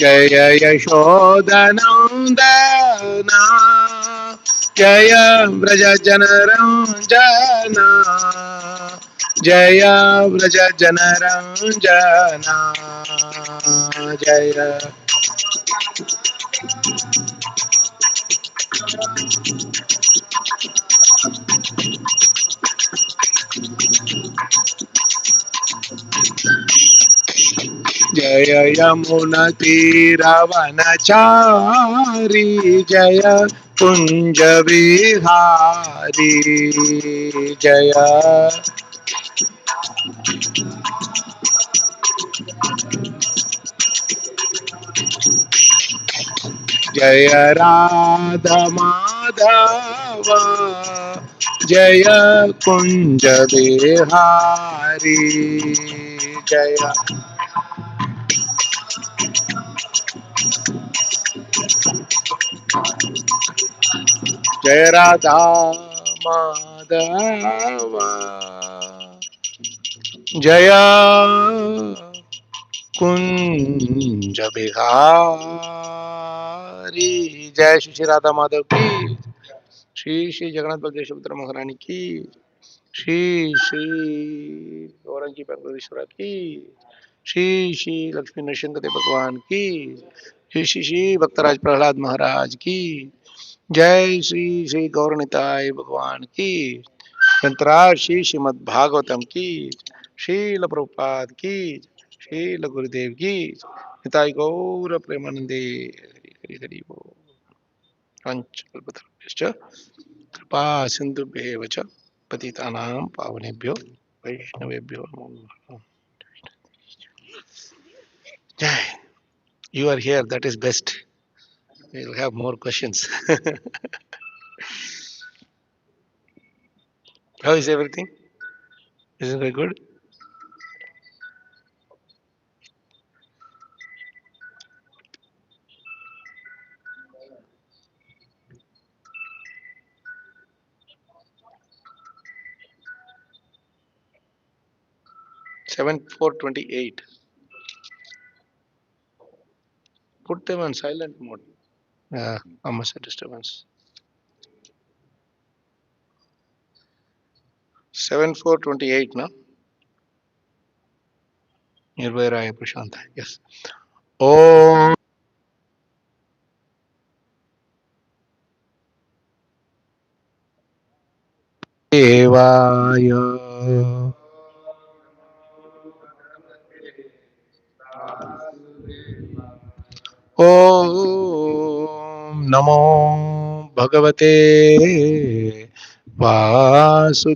जय यशोदनन्दना जय व्रज जनरञ्जना जय व्रज जनरञ्जना जय जय यमुना तीरवनचारी जय कुंज विहारी जय जय राधा माधव जय कुंज विहारी जय जय राधा माधव जय कुंज बिहारी जय श्री श्री राधा माधव की श्री श्री जगन्नाथ बलदेव सुभद्रा महारानी की श्री श्री गौरंगी परमेश्वरा की श्री श्री लक्ष्मी नरसिंह भगवान की श्री श्री श्री भक्तराज प्रहलाद महाराज की जय श्री श्री गौरनिताय भगवान की संतराज श्री श्रीमद् भागवतम की श्रील प्रभुपाद की श्रील गुरुदेव की निताय गौर प्रेमानंदे हरि हरि हरि बोल पंचकल्पतरुभ्यश्च कृपा सिन्धुभ्येव च पतितानां पावनेभ्यो वैष्णवेभ्यो नमो नमः जय you are here, that is best. We'll have more questions. How is everything? Isn't it good? Seven 428. Put them on silent mode. Almost a disturbance. 7428, no? Nearby Raya Prashanta. Yes. Om Devaya. Om Namo Bhagavate Vasudevaya.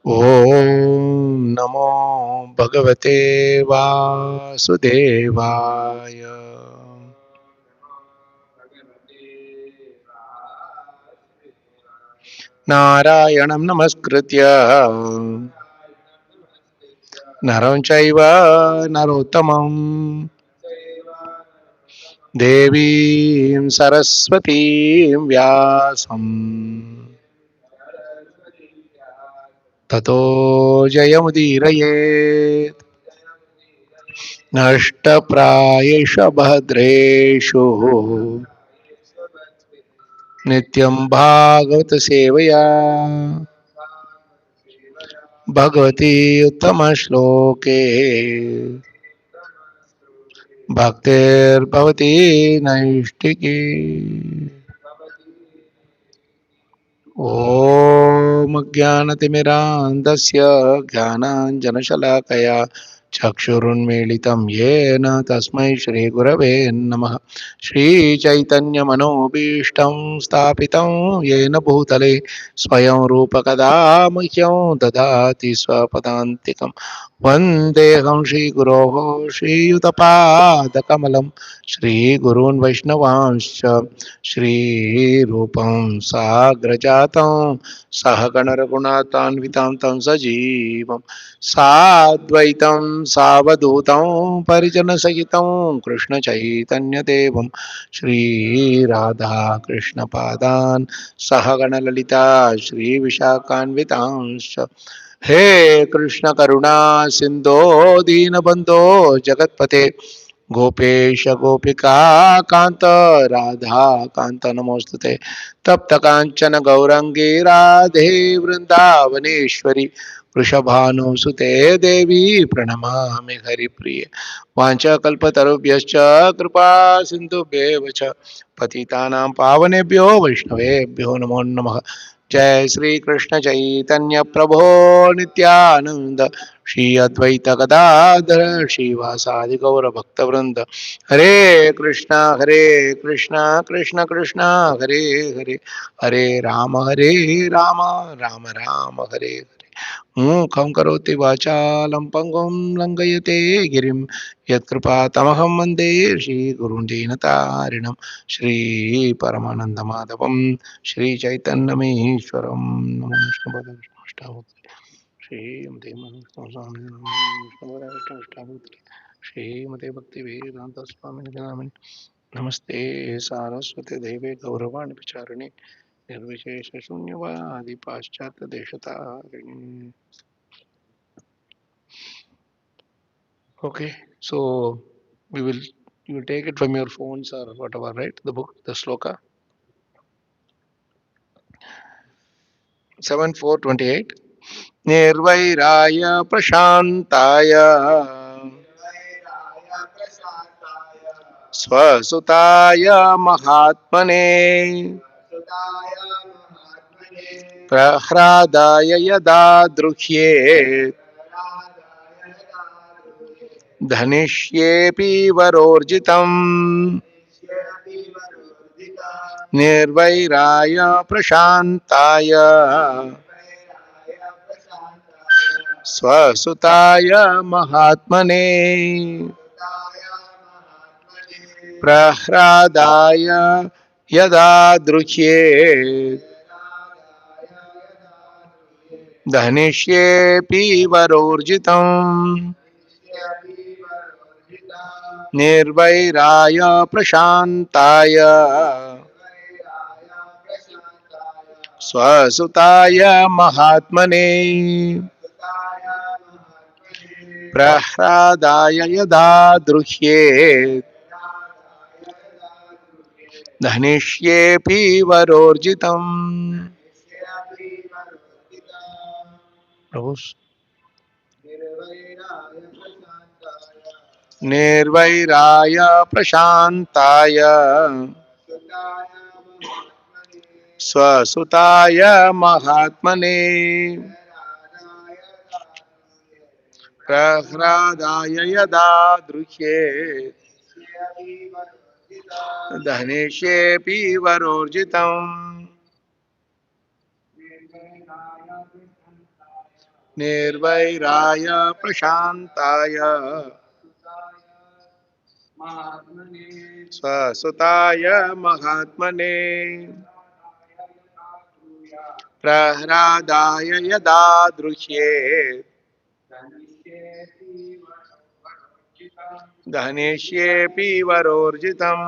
Om Namo Bhagavate Vasudevaya. Narayanam Namaskritya Naram Chaiva Narottamam Devim Saraswatim Vyasam Tato Jayamudiraye Nashtaprayesha Bhadreshu Nityam Bhagavata Sevaya Bhagavati Uttama Shloke Bhaktir Bhavati Naishtiki Om Jnanatimirandasya Jnananjanashalakaya Chakshurunmilitam Yena Tasmai Shri Gurave Namah Shri Chaitanya Manobishtam Stapitam Yena Bhutale Swayam Rupa Kadamahyam Dadati Swapadantikam वन्देऽहं श्रीगुरोः श्रीयुतपादकमलं श्रीगुरून् वैष्णवांश्च श्रीरूपं साग्रजातं सहगणरघुनाथान्वितां तं सजीवं साद्वैतं सावधूतं परिजनसहितं कृष्णचैतन्यदेवं श्रीराधाकृष्णपादान् सहगणललिता श्रीविशाखान्वितांश्च हे कृष्ण करुणा सिंधो दीनबंधो जगतपते गोपेश गोपिका कांत राधा कांत नमोस्तुते तप्त कांचन गौरंगी राधे वृंदावनेश्वरी वृषभानुसुते देवी प्रणमामि हरिप्रिय वाञ्छाकल्पतरुभ्यश्च कृपा सिन्धुभ्येव च पतितानां पावनेभ्यो वैष्णवेभ्यो नमो नमः। जय श्री कृष्ण चैतन्य प्रभो नित्यानंद श्री अद्वैत गदाधर श्रीवासादि गौर भक्तवृंद हरे कृष्णा कृष्ण कृष्णा हरे हरे हरे राम राम राम हरे हरे मूकं करोति वाचालं पङ्गुं लङ्घयते गिरिं यत्कृपातमहं वन्दे श्रीगुरुं दीनतारिणं श्रीपरमानन्दमाधवं श्रीचैतन्यमीश्वरं नमो विष्णुपदविष्णुष्टावक्रे श्रीमते विष्णुपदविष्णुष्टावक्रे श्रीमते भक्तिवेदान्तस्वामिनि नामिनि नमस्ते सारस्वती देवे गौरवाणि विचारिणे निर्विशेषशून्यवादि पाश्चात्यदेशतारिणे. Okay, so we will you take it from your phones or whatever, right? The book, the sloka 7428. Nirvairaya prashantaya swasutaya mahatmane prahradaya yada druhye धनिष्येऽपि वरोर्जितम् निर्वैराय प्रशान्ताय स्वसुताय महात्मने प्रह्लादाय यदा दृह्येत् धनिष्येऽपि वरोर्जितम् निर्वैराय प्रशान्ताय स्वसुताय महात्मने प्रह्लादाय यदा दृह्येत् धनिष्येऽपि वरोर्जितम् प्रभु निर्वैराय प्रशान्ताय स्वसुताय महात्मने प्रह्लादाय यदा दृह्येत् धनिष्येऽपि वरोर्जितम् निर्वैराय प्रशान्ताय स्वसुताय महात्मने प्रह्लादाय यदा दृह्येत् धनिष्येऽपि वरोर्जितम्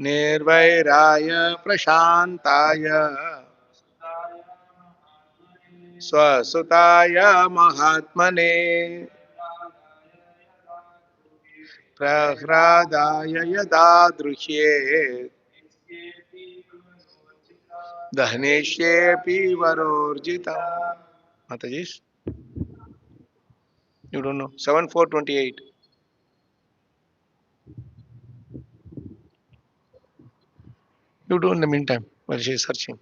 निर्वैराय प्रशान्ताय स्वसुताय महात्मने प्रह्लादाय यदा दृह्येत् धनिष्येऽपि वरोर्जितम्. Mataji, you don't know. 7428. You do in the meantime while she is searching.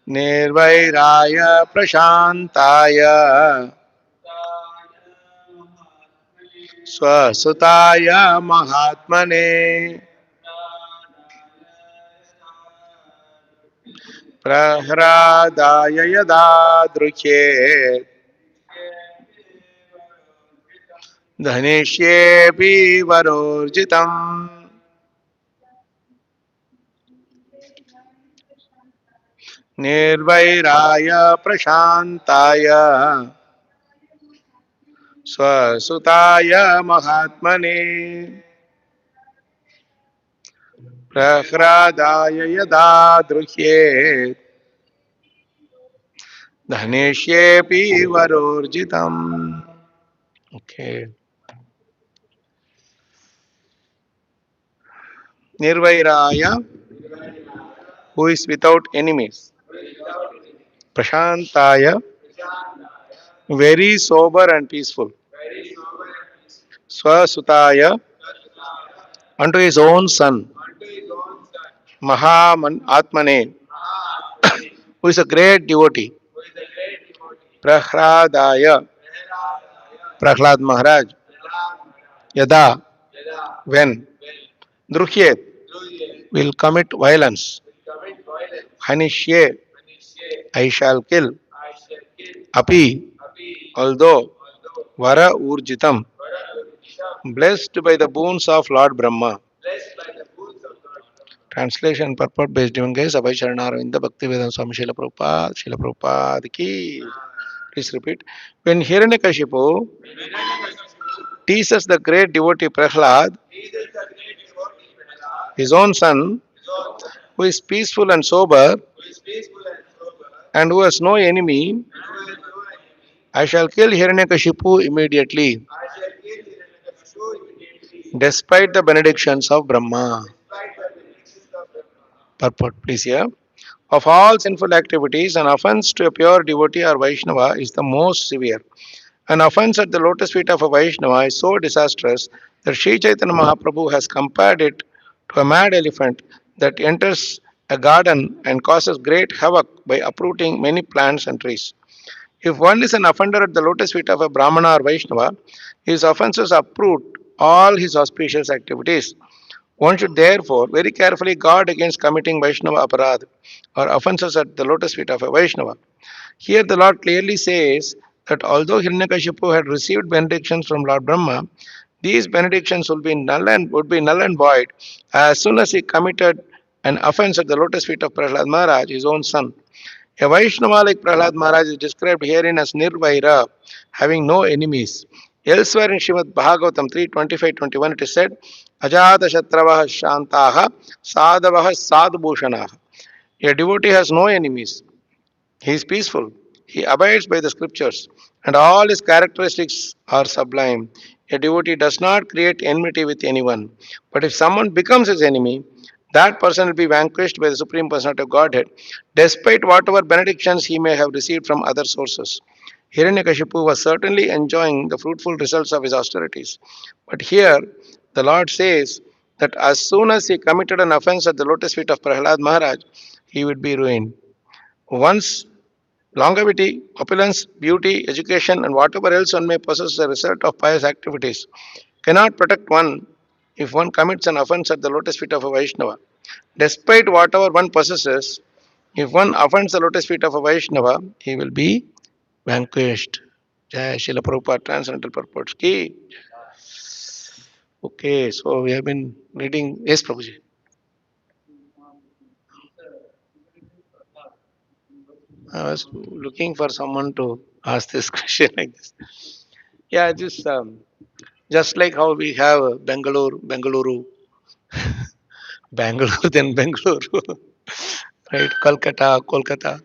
निर्वैराय प्रशान्ताय Swasutaya Mahatmane Prahradaya Yada Drukyet Dhanishyepi Varorjitam Nirvairaya Prashantaya Swasutaya Mahatmane Prahradaya Yada Drukyet Dhanishyepi Varorjitam. Okay. Nirvairaya, who is without enemies. Prashantaya, very sober and peaceful. Swasutaya, unto his own son. Mahaman Atmane, who is a great devotee. Prahladaya, Prahlad Maharaj. Yada, when. Druhyet, will commit violence. Hanishye, I shall kill. Api, although. Vara Urjitam, blessed by the boons of Lord Brahma. Translation purport based on guys Abhay Sharanaravinda Bhakti Vedanta Swami Srila Prabhupada ki. Please repeat. When Hiranyakashipu teases the great devotee Prahlad, his own son, who is peaceful and sober and who has no enemy, I shall kill Hiranyakashipu immediately, despite the benedictions of Brahma. Purport, please hear. Of all sinful activities, an offense to a pure devotee or Vaishnava is the most severe. An offense at the lotus feet of a Vaishnava is so disastrous that Sri Chaitanya Mahaprabhu has compared it to a mad elephant that enters a garden and causes great havoc by uprooting many plants and trees. If one is an offender at the lotus feet of a Brahmana or Vaishnava, his offenses uproot all his auspicious activities. One should therefore very carefully guard against committing Vaishnava aparadh or offenses at the lotus feet of a Vaishnava. Here the Lord clearly says that although Hiranyakashipu had received benedictions from Lord Brahma, these benedictions would be null and void as soon as he committed an offense at the lotus feet of Prahlad Maharaj, his own son. A Vaishnava like Prahlad Maharaj is described herein as Nirvaira, having no enemies. Elsewhere in Srimad Bhagavatam 3:25-21 it is said, Ajata Shatravaha Shantaha Sadavaha Sadbhushanaha. A devotee has no enemies. He is peaceful. He abides by the scriptures, and all his characteristics are sublime. A devotee does not create enmity with anyone. But if someone becomes his enemy, that person will be vanquished by the Supreme Personality of Godhead, despite whatever benedictions he may have received from other sources. Hiranyakashipu was certainly enjoying the fruitful results of his austerities. But here, the Lord says that as soon as he committed an offense at the lotus feet of Prahlad Maharaj, he would be ruined. Once longevity, opulence, beauty, education, and whatever else one may possess as a result of pious activities cannot protect one if one commits an offense at the lotus feet of a Vaishnava. Despite whatever one possesses, if one offends the lotus feet of a Vaishnava, he will be vanquished. Jai Srila Prabhupada Transcendental Purports Ki. Okay, so we have been reading. Yes, Prabhuji. I was looking for someone to ask this question like this. Yeah, just like how we have Bangalore, then Bengaluru, right? Kolkata.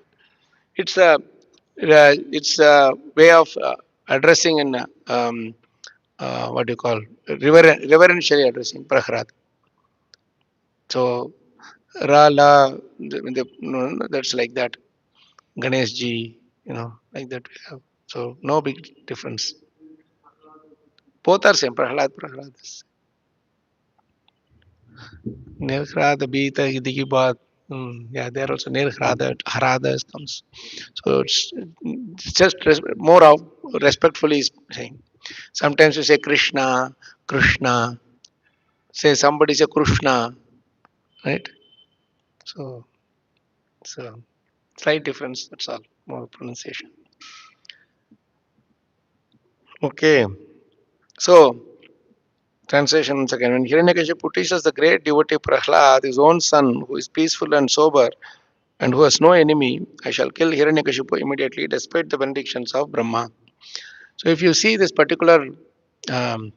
It's a way of addressing in what do you call reverentially addressing Prahrad. So Ra La, that's like that. Ganesh Ji, like that we have. So no big difference. Both are same. Prahlad. Nirhrada, Bita, Idiki Baat. Yeah, there also Nirhrada, Harada comes. So it's just more of respectfully saying. Sometimes you say Krishna, Krishna. Say somebody say Krishna, right? So it's a slight difference. That's all. More pronunciation. Okay. So translation once again. When Hiranyakashipu teaches the great devotee Prahlad, his own son, who is peaceful and sober and who has no enemy, I shall kill Hiranyakashipu immediately, despite the benedictions of Brahma. So if you see this particular um,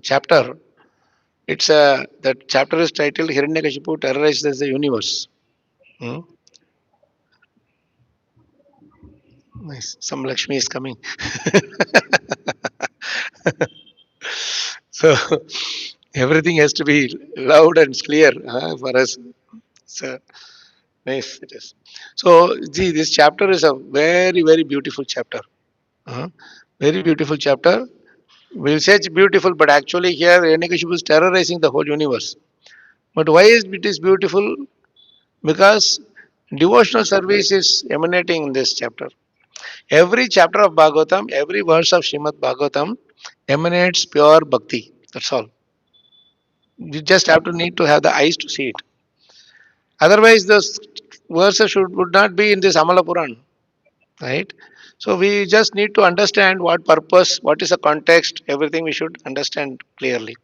chapter, it's that chapter is titled Hiranyakashipu terrorizes the universe. Hmm? Nice. Some Lakshmi is coming. So everything has to be loud and clear for us. So nice it is. So see, this chapter is a very very beautiful chapter. Uh, Very beautiful chapter. We'll say it's beautiful, but actually here Hiranyakashipu is terrorizing the whole universe. But why is it is beautiful? Because devotional service is emanating in this chapter. Every chapter of Bhagavatam, every verse of Srimad Bhagavatam emanates pure bhakti. That's all. You just have to need to have the eyes to see it. Otherwise, those verses would not be in this Amala Puran, right? So we just need to understand what purpose, what is the context, everything we should understand clearly.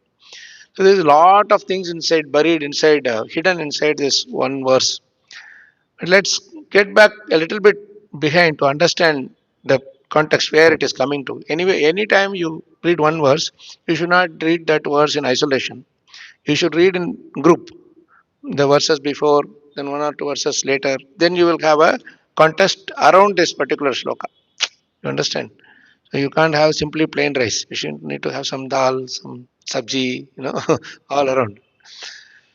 So there's a lot of things inside, buried inside, hidden inside this one verse. But let's get back a little bit behind to understand the context where it is coming to. Anyway, anytime you read one verse, you should not read that verse in isolation. You should read in group, the verses before, then one or two verses later. Then you will have a context around this particular shloka. You understand? So you can't have simply plain rice. You should need to have some dal, some sabji, all around.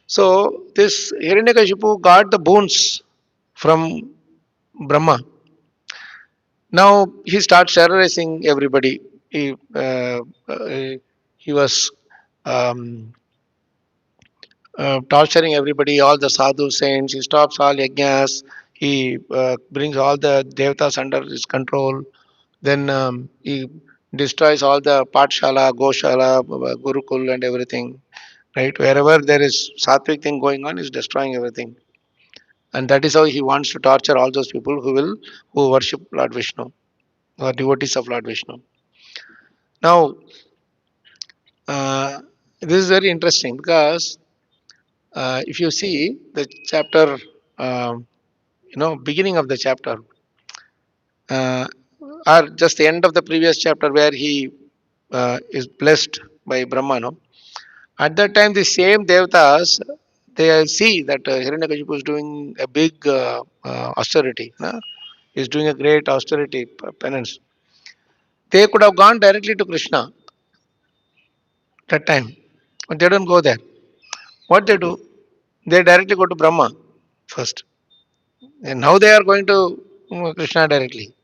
So this Hiranyakashipu got the boons from Brahma. Now he starts terrorizing everybody. He was um, torturing everybody, all the sadhu saints. He stops all yajnas. He brings all the devatas under his control. Then he destroys all the Patshala, Goshala, Gurukul, and everything. Right, wherever there is sattvic thing going on, he's destroying everything, and that is how he wants to torture all those people who worship Lord Vishnu, who are devotees of Lord Vishnu. Now, this is very interesting because if you see the chapter, um, beginning of the chapter, uh, or just the end of the previous chapter where he is blessed by Brahma. No? At that time, the same devatas, they see that Hiranyakashipu is doing a big austerity. No? He's doing a great austerity penance. They could have gone directly to Krishna that time, but they don't go there. What they do? They directly go to Brahma first. And now they are going to Krishna directly,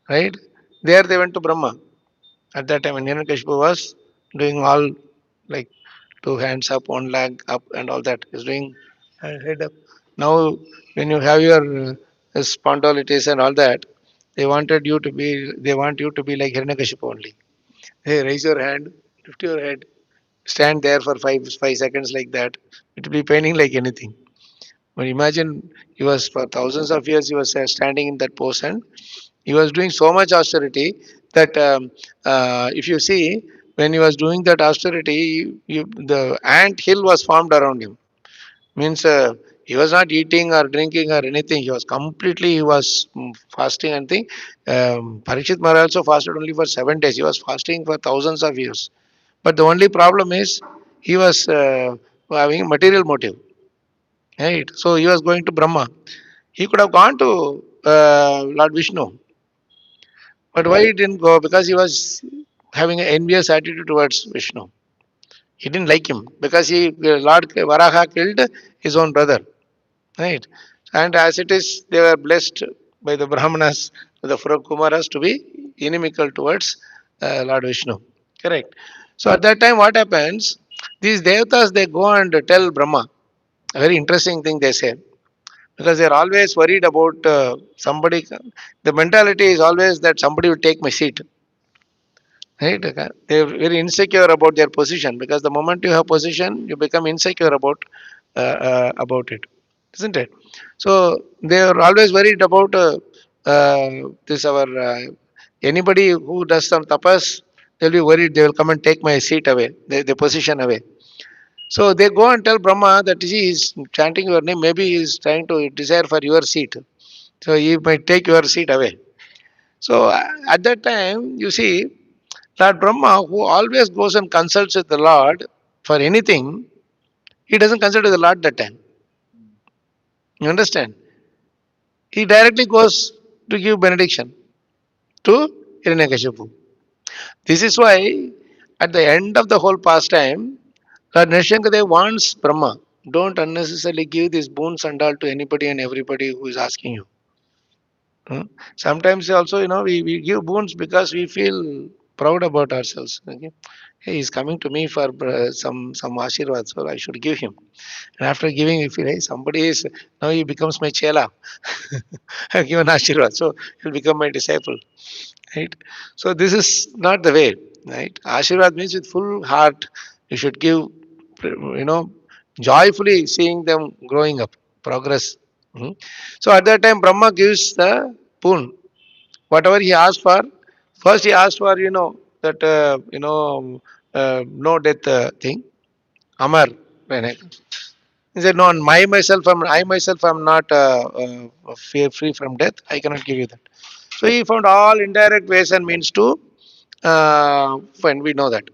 right? There they went to Brahma. At that time, when Hiranyakashipu was doing all like two hands up, one leg up, and all that. He's doing head up. Now, when you have your spondylitis and all that, they want you to be like Hiranyakashipu only. Hey, raise your hand, lift your head, stand there for 5 seconds like that. It will be paining like anything. But imagine he was for thousands of years he was standing in that pose and he was doing so much austerity that if you see when he was doing that austerity, the ant hill was formed around him. Means he was not eating or drinking or anything. He was fasting and thing. Parikshit Maharaj also fasted only for 7 days. He was fasting for thousands of years. But the only problem is he was having a material motive. Right? So he was going to Brahma. He could have gone to Lord Vishnu. But why he didn't go? Because he was having an envious attitude towards Vishnu. He didn't like him because Lord Varaha killed his own brother. Right? And as it is, they were blessed by the Brahmanas, the Kumaras to be inimical towards Lord Vishnu. Correct. So at that time, what happens? These devatas they go and tell Brahma. A very interesting thing they say because they are always worried about somebody. The mentality is always that somebody will take my seat. Right? They're very insecure about their position, because the moment you have position, you become insecure about it, isn't it? So they are always worried about this. Our anybody who does some tapas, they'll be worried. They will come and take my seat away, the position away. So they go and tell Brahma that he is chanting your name. Maybe he is trying to desire for your seat. So he might take your seat away. So at that time, you see, Lord Brahma, who always goes and consults with the Lord for anything, he doesn't consult with the Lord that time. You understand? He directly goes to give benediction to Hiranyakashipu. This is why, at the end of the whole pastime, Lord Nishankadev wants Brahma, don't unnecessarily give these boons and all to anybody and everybody who is asking you. Hmm? Sometimes also, we give boons because we feel proud about ourselves. Okay? Hey, he's coming to me for some ashirwad, so I should give him. And after giving, we feel, hey, somebody is, now he becomes my chela. I give an ashirwad, so he'll become my disciple. Right? So this is not the way. Right? Ashirwad means with full heart, you should give, joyfully seeing them growing up, progress. Hmm? So at that time, Brahma gives the boon. Whatever he asked for, first he asked for, that, no death thing, Amar. He said, no, I myself am not free from death. I cannot give you that. So he found all indirect ways and means to, when we know that.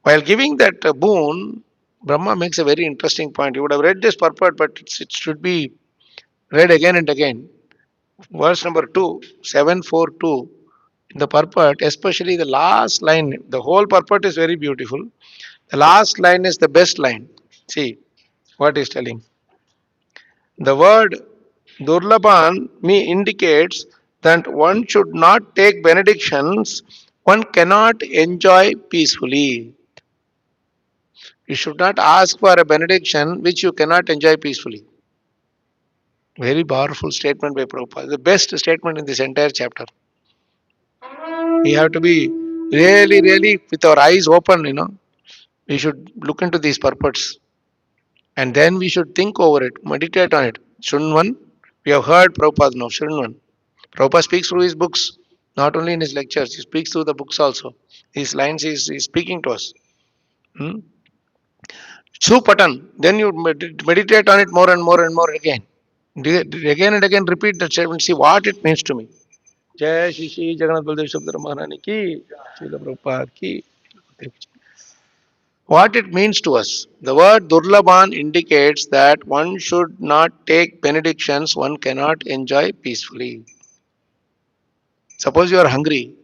While giving that boon, Brahma makes a very interesting point. You would have read this purport, but it should be read again and again. Verse number 2, 742. In the purport, especially the last line, the whole purport is very beautiful. The last line is the best line. See what he's telling. The word Durlaban me indicates that one should not take benedictions one cannot enjoy peacefully. You should not ask for a benediction which you cannot enjoy peacefully. Very powerful statement by Prabhupada. The best statement in this entire chapter. We have to be really, really with our eyes open. We should look into these purports and then we should think over it, meditate on it. Shouldn't one? We have heard Prabhupada now, shouldn't one? Prabhupada speaks through his books, not only in his lectures, he speaks through the books also. These lines he's speaking to us. Hmm? Supatan, then you meditate on it more and more and more again. Again and again repeat that statement, see what it means to me. Jai Shri Shri Jagannath Baldev Subhadra Maharani ki, Srila Prabhupada ki. What it means to us. The word Durlaban indicates that one should not take benedictions one cannot enjoy peacefully. Suppose you are hungry,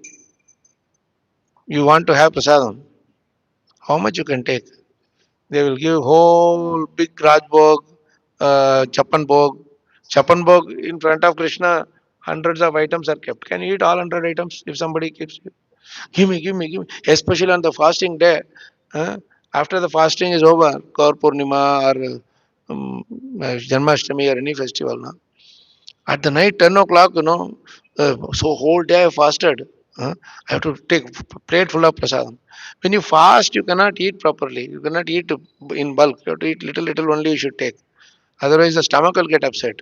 you want to have prasadam. How much you can take? They will give whole big Rajbhog, Chapan Bhog in front of Krishna, hundreds of items are kept. Can you eat all 100 items if somebody keeps you? Give me. Especially on the fasting day. huh? After the fasting is over, Gaur Purnima or Janmashtami or any festival. No? At the night, 10 o'clock, so whole day I fasted. I have to take plate full of prasadam. When you fast, you cannot eat properly. You cannot eat in bulk. You have to eat little only you should take. Otherwise, the stomach will get upset.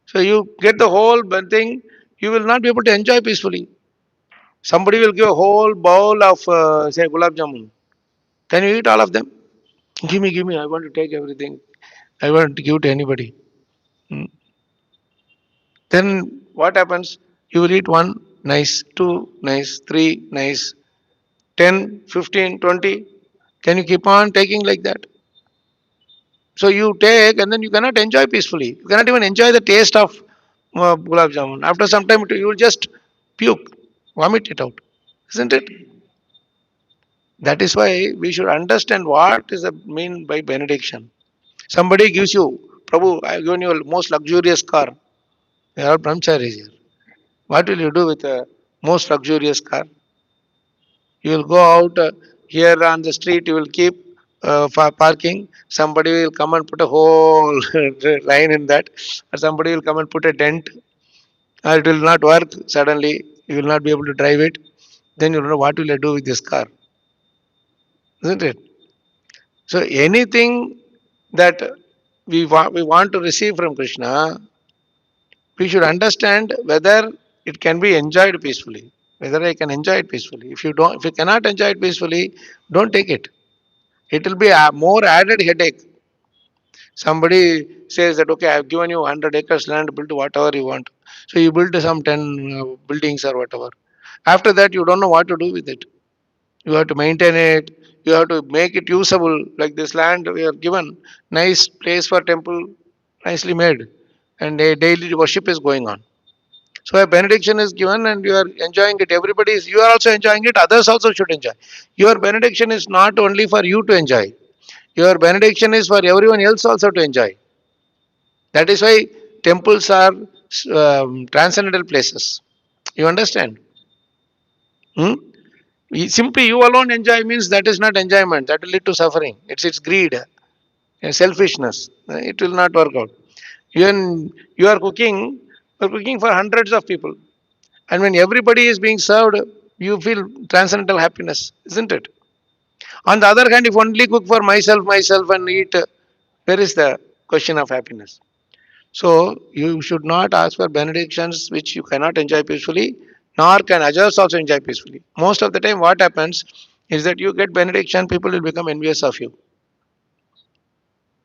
So you get the whole thing, you will not be able to enjoy peacefully. Somebody will give a whole bowl of, say, gulab jamun. Can you eat all of them? Give me. I want to take everything. I want to give to anybody. Hmm. Then what happens? You will eat one nice, two nice, three nice, 10, 15, 20. Can you keep on taking like that? So you take and then you cannot enjoy peacefully. You cannot even enjoy the taste of gulab jamun. After some time, you will just puke, vomit it out. Isn't it? That is why we should understand what is the mean by benediction. Somebody gives you, Prabhu, I have given you a most luxurious car. They are all brahmacharis here. What will you do with a most luxurious car? You will go out here on the street, you will keep for parking. Somebody will come and put a whole line in that, or somebody will come and put a dent, or it will not work suddenly. You will not be able to drive it. then you know what will I do with this car, isn't it? So anything that we want to receive from Krishna, we should understand whether it can be enjoyed peacefully, whether I can enjoy it peacefully. If you cannot enjoy it peacefully, don't take it. It will be a more added headache. Somebody says that, okay, I have given you 100 acres land, build whatever you want. So you build some 10 buildings or whatever. After that, you don't know what to do with it. You have to maintain it. You have to make it usable. Like this land we are given, nice place for temple, nicely made, and a daily worship is going on. So a benediction is given, and you are enjoying it. You are also enjoying it. Others also should enjoy. Your benediction is not only for you to enjoy. Your benediction is for everyone else also to enjoy. That is why temples are transcendental places. You understand? Hmm? Simply you alone enjoy means that is not enjoyment. That will lead to suffering. It's greed, selfishness. It will not work out. Even you are cooking for hundreds of people. And when everybody is being served, you feel transcendental happiness, isn't it? On the other hand, if only cook for myself and eat, where is the question of happiness? So you should not ask for benedictions which you cannot enjoy peacefully, nor can others also enjoy peacefully. Most of the time, what happens is that you get benediction, people will become envious of you.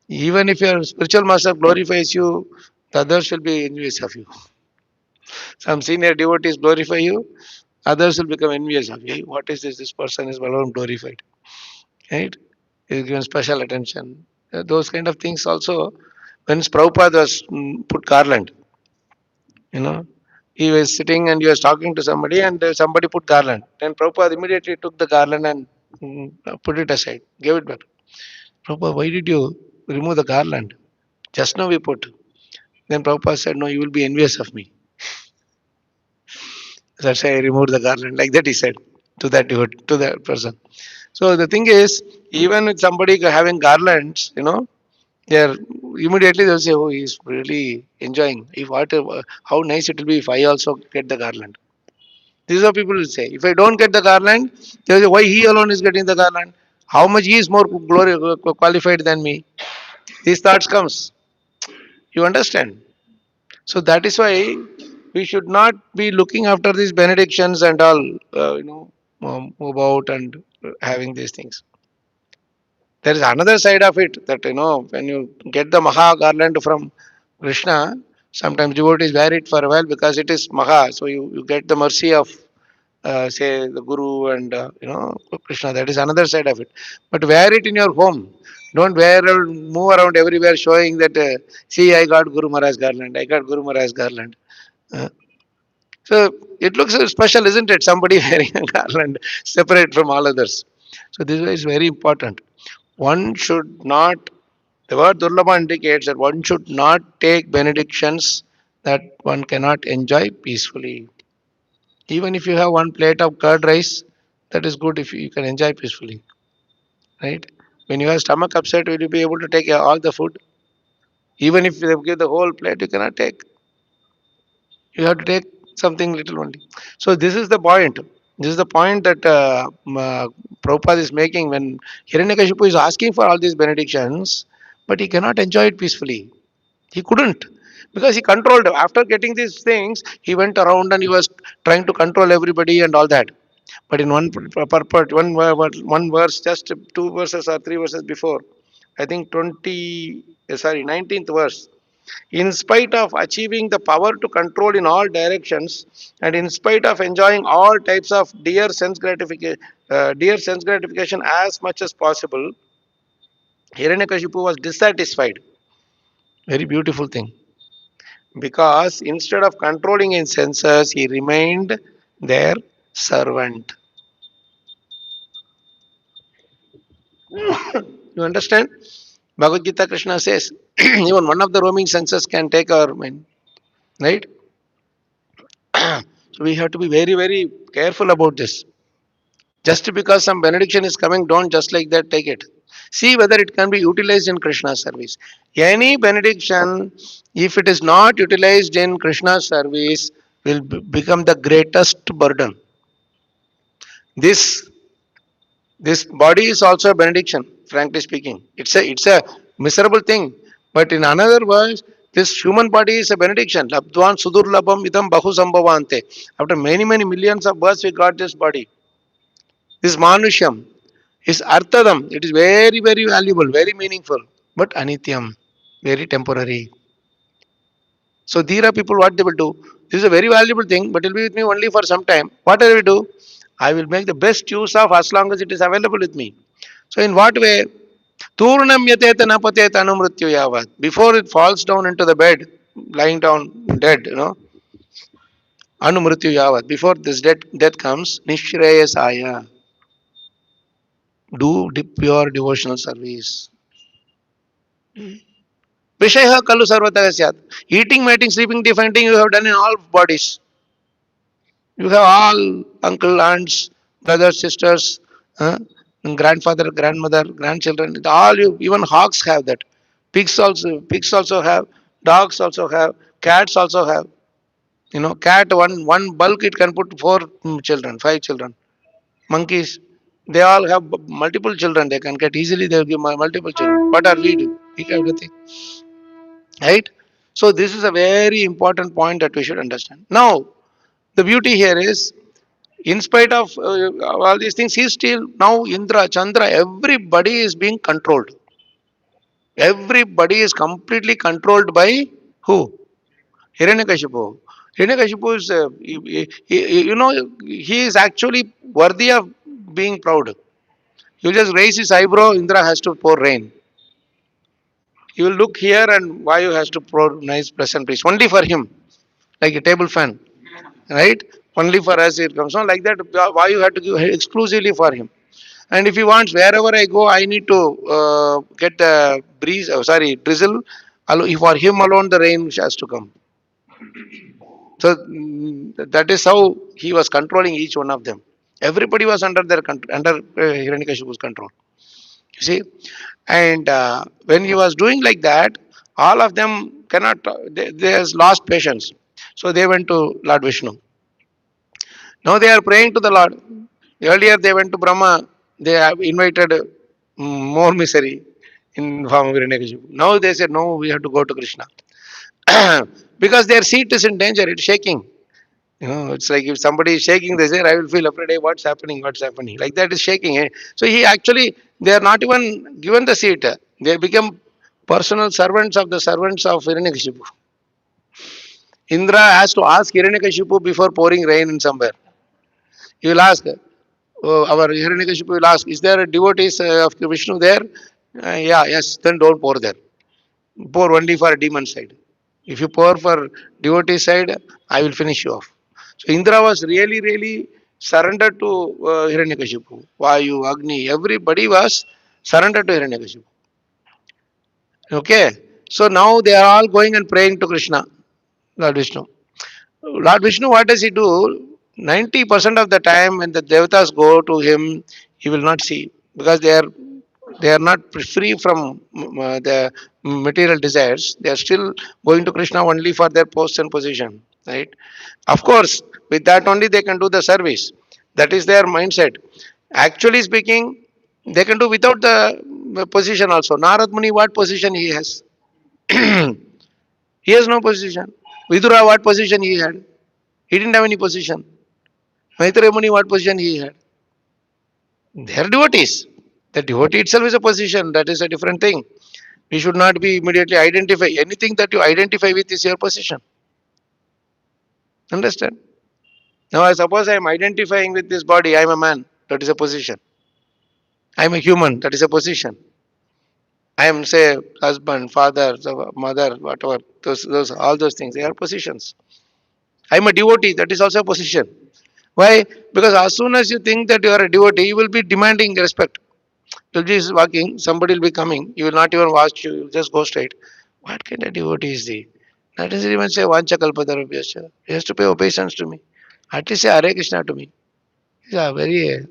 Even if your spiritual master glorifies you, the others will be envious of you. Some senior devotees glorify you, others will become envious of you. Hey, what is this? This person is well glorified. Right? He is given special attention. Those kind of things also. When Prabhupada was put garland, you know, he was sitting and he was talking to somebody, and somebody put garland. Then Prabhupada immediately took the garland and put it aside, gave it back. Prabhupada, why did you remove the garland? Just now we put. Then Prabhupada said, no, you will be envious of me. That's why I removed the garland. Like that he said to that person. So the thing is, even with somebody having garlands, they're immediately they'll say, "Oh, he's really enjoying. If what, how nice it will be if I also get the garland." This is what people will say. If I don't get the garland, they'll say, "Why he alone is getting the garland? How much he is more qualified than me?" These thoughts comes. You understand? So that is why we should not be looking after these benedictions and all, about and having these things. There is another side of it that when you get the Maha garland from Krishna, sometimes devotees wear it for a while because it is Maha. So you get the mercy of say the Guru and Krishna. That is another side of it. But wear it in your home. Don't move around everywhere showing that see I got Guru Maharaj garland. I got Guru Maharaj garland. Uh, so it looks special, isn't it? Somebody wearing a garland separate from all others. So this is very important. One should not, the word Durlabha indicates that one should not take benedictions that one cannot enjoy peacefully. Even if you have one plate of curd rice, that is good if you can enjoy peacefully. Right? When you have stomach upset, will you be able to take all the food? Even if they give the whole plate, you cannot take. You have to take something little only. So this is the point. This is the point that Prabhupada is making when Hiranyakashipu is asking for all these benedictions, but he cannot enjoy it peacefully. He couldn't because he controlled. After getting these things, he went around and he was trying to control everybody and all that. But in one verse, just 2 verses or 3 verses before, I think 19th verse, in spite of achieving the power to control in all directions, and in spite of enjoying all types of dear sense gratification as much as possible, Hiranyakashipu was dissatisfied. Very beautiful thing. Because instead of controlling his senses, he remained their servant. You understand? Bhagavad Gita Krishna says, even one of the roaming senses can take our mind. Right? So we have to be very, very careful about this. Just because some benediction is coming, don't just like that take it. See whether it can be utilized in Krishna's service. Any benediction, if it is not utilized in Krishna's service, will become the greatest burden. This this body is also a benediction, frankly speaking. It's a miserable thing. But in another words, this human body is a benediction. Labdvan sudurlabham idam bahu sambhavante. After many, many millions of births, we got this body. This manusham is arthadam. It is very, very valuable, very meaningful. But anityam, very temporary. So there are people what they will do. This is a very valuable thing, but it will be with me only for some time. What I will do? I will make the best use of as long as it is available with me. So in what way? Turnam yateta napateta anumrityu yavat. Before it falls down into the bed, lying down dead, anumrityu yavat. Before this death comes, nishreyasaya. Do pure devotional service. Vishaya kalu sarvata syat. Eating, mating, sleeping, defainting, you have done in all bodies. You have all uncle, aunts, brothers, sisters, uh, grandfather, grandmother, grandchildren. All you, even hogs have that. Pigs also have. Dogs also have. Cats also have. Cat one bulk it can put four children, five children. Monkeys, they all have multiple children. They can get easily. They will give multiple children. What are we do? We have nothing, right? So this is a very important point that we should understand. Now the beauty here is in spite of all these things, he's still now Indra, Chandra, everybody is being controlled. Everybody is completely controlled by who? Hiranyakashipu. Hiranyakashipu is, he is actually worthy of being proud. You just raise his eyebrow, Indra has to pour rain. You will look here and Vayu has to pour nice pleasant breeze. Only for him, like a table fan, right? Only for us it comes. Not like that, Vayu had to give exclusively for him. And if he wants, wherever I go, I need to get the breeze, drizzle. For him alone, the rain has to come. So that is how he was controlling each one of them. Everybody was under Hiranyakashipu's control. You see, and when he was doing like that, all of them cannot. They has lost patience. So they went to Lord Vishnu. Now they are praying to the Lord. Earlier they went to Brahma. They have invited more misery in form of Hiranyakashipu. Now they said, no, we have to go to Krishna. Because their seat is in danger, it's shaking. It's like if somebody is shaking, they say, I will feel afraid, hey, what's happening, what's happening. Like that is shaking. So he actually, they are not even given the seat. They become personal servants of the servants of Hiranyakashipu. Indra has to ask Hiranyakashipu before pouring rain in somewhere. He will ask, our Hiranyakashipu will ask, is there a devotees of Vishnu there? Yeah, yes, then don't pour there. Pour only for demon side. If you pour for devotee side, I will finish you off. So Indra was really, really surrendered to Hiranyakashipu. Vayu, Agni, everybody was surrendered to Hiranyakashipu. Okay. So now they are all going and praying to Krishna, Lord Vishnu. Lord Vishnu, what does he do? 90% of the time when the devatas go to him, he will not see because they are not free from the material desires. They are still going to Krishna only for their post and position, right? Of course, with that only they can do the service. That is their mindset. Actually speaking, they can do without the position also. Narad Muni, what position he has? He has no position. Vidura, what position he had? He didn't have any position. Maitreya Muni, what position he had? They are devotees. The devotee itself is a position. That is a different thing. We should not be immediately identify. Anything that you identify with is your position. Understand? Now, I suppose I am identifying with this body. I am a man. That is a position. I am a human. That is a position. I am, say, husband, father, mother, whatever. All those things. They are positions. I am a devotee. That is also a position. Why? Because as soon as you think that you are a devotee, you will be demanding respect. Tulji is walking, somebody will be coming. You will not even watch you. You will just go straight. What kind of devotee is he? Not doesn't even say Vancha Kalpatarabhyascha. He has to pay obeisance to me. At least say Hare Krishna to me. He's a very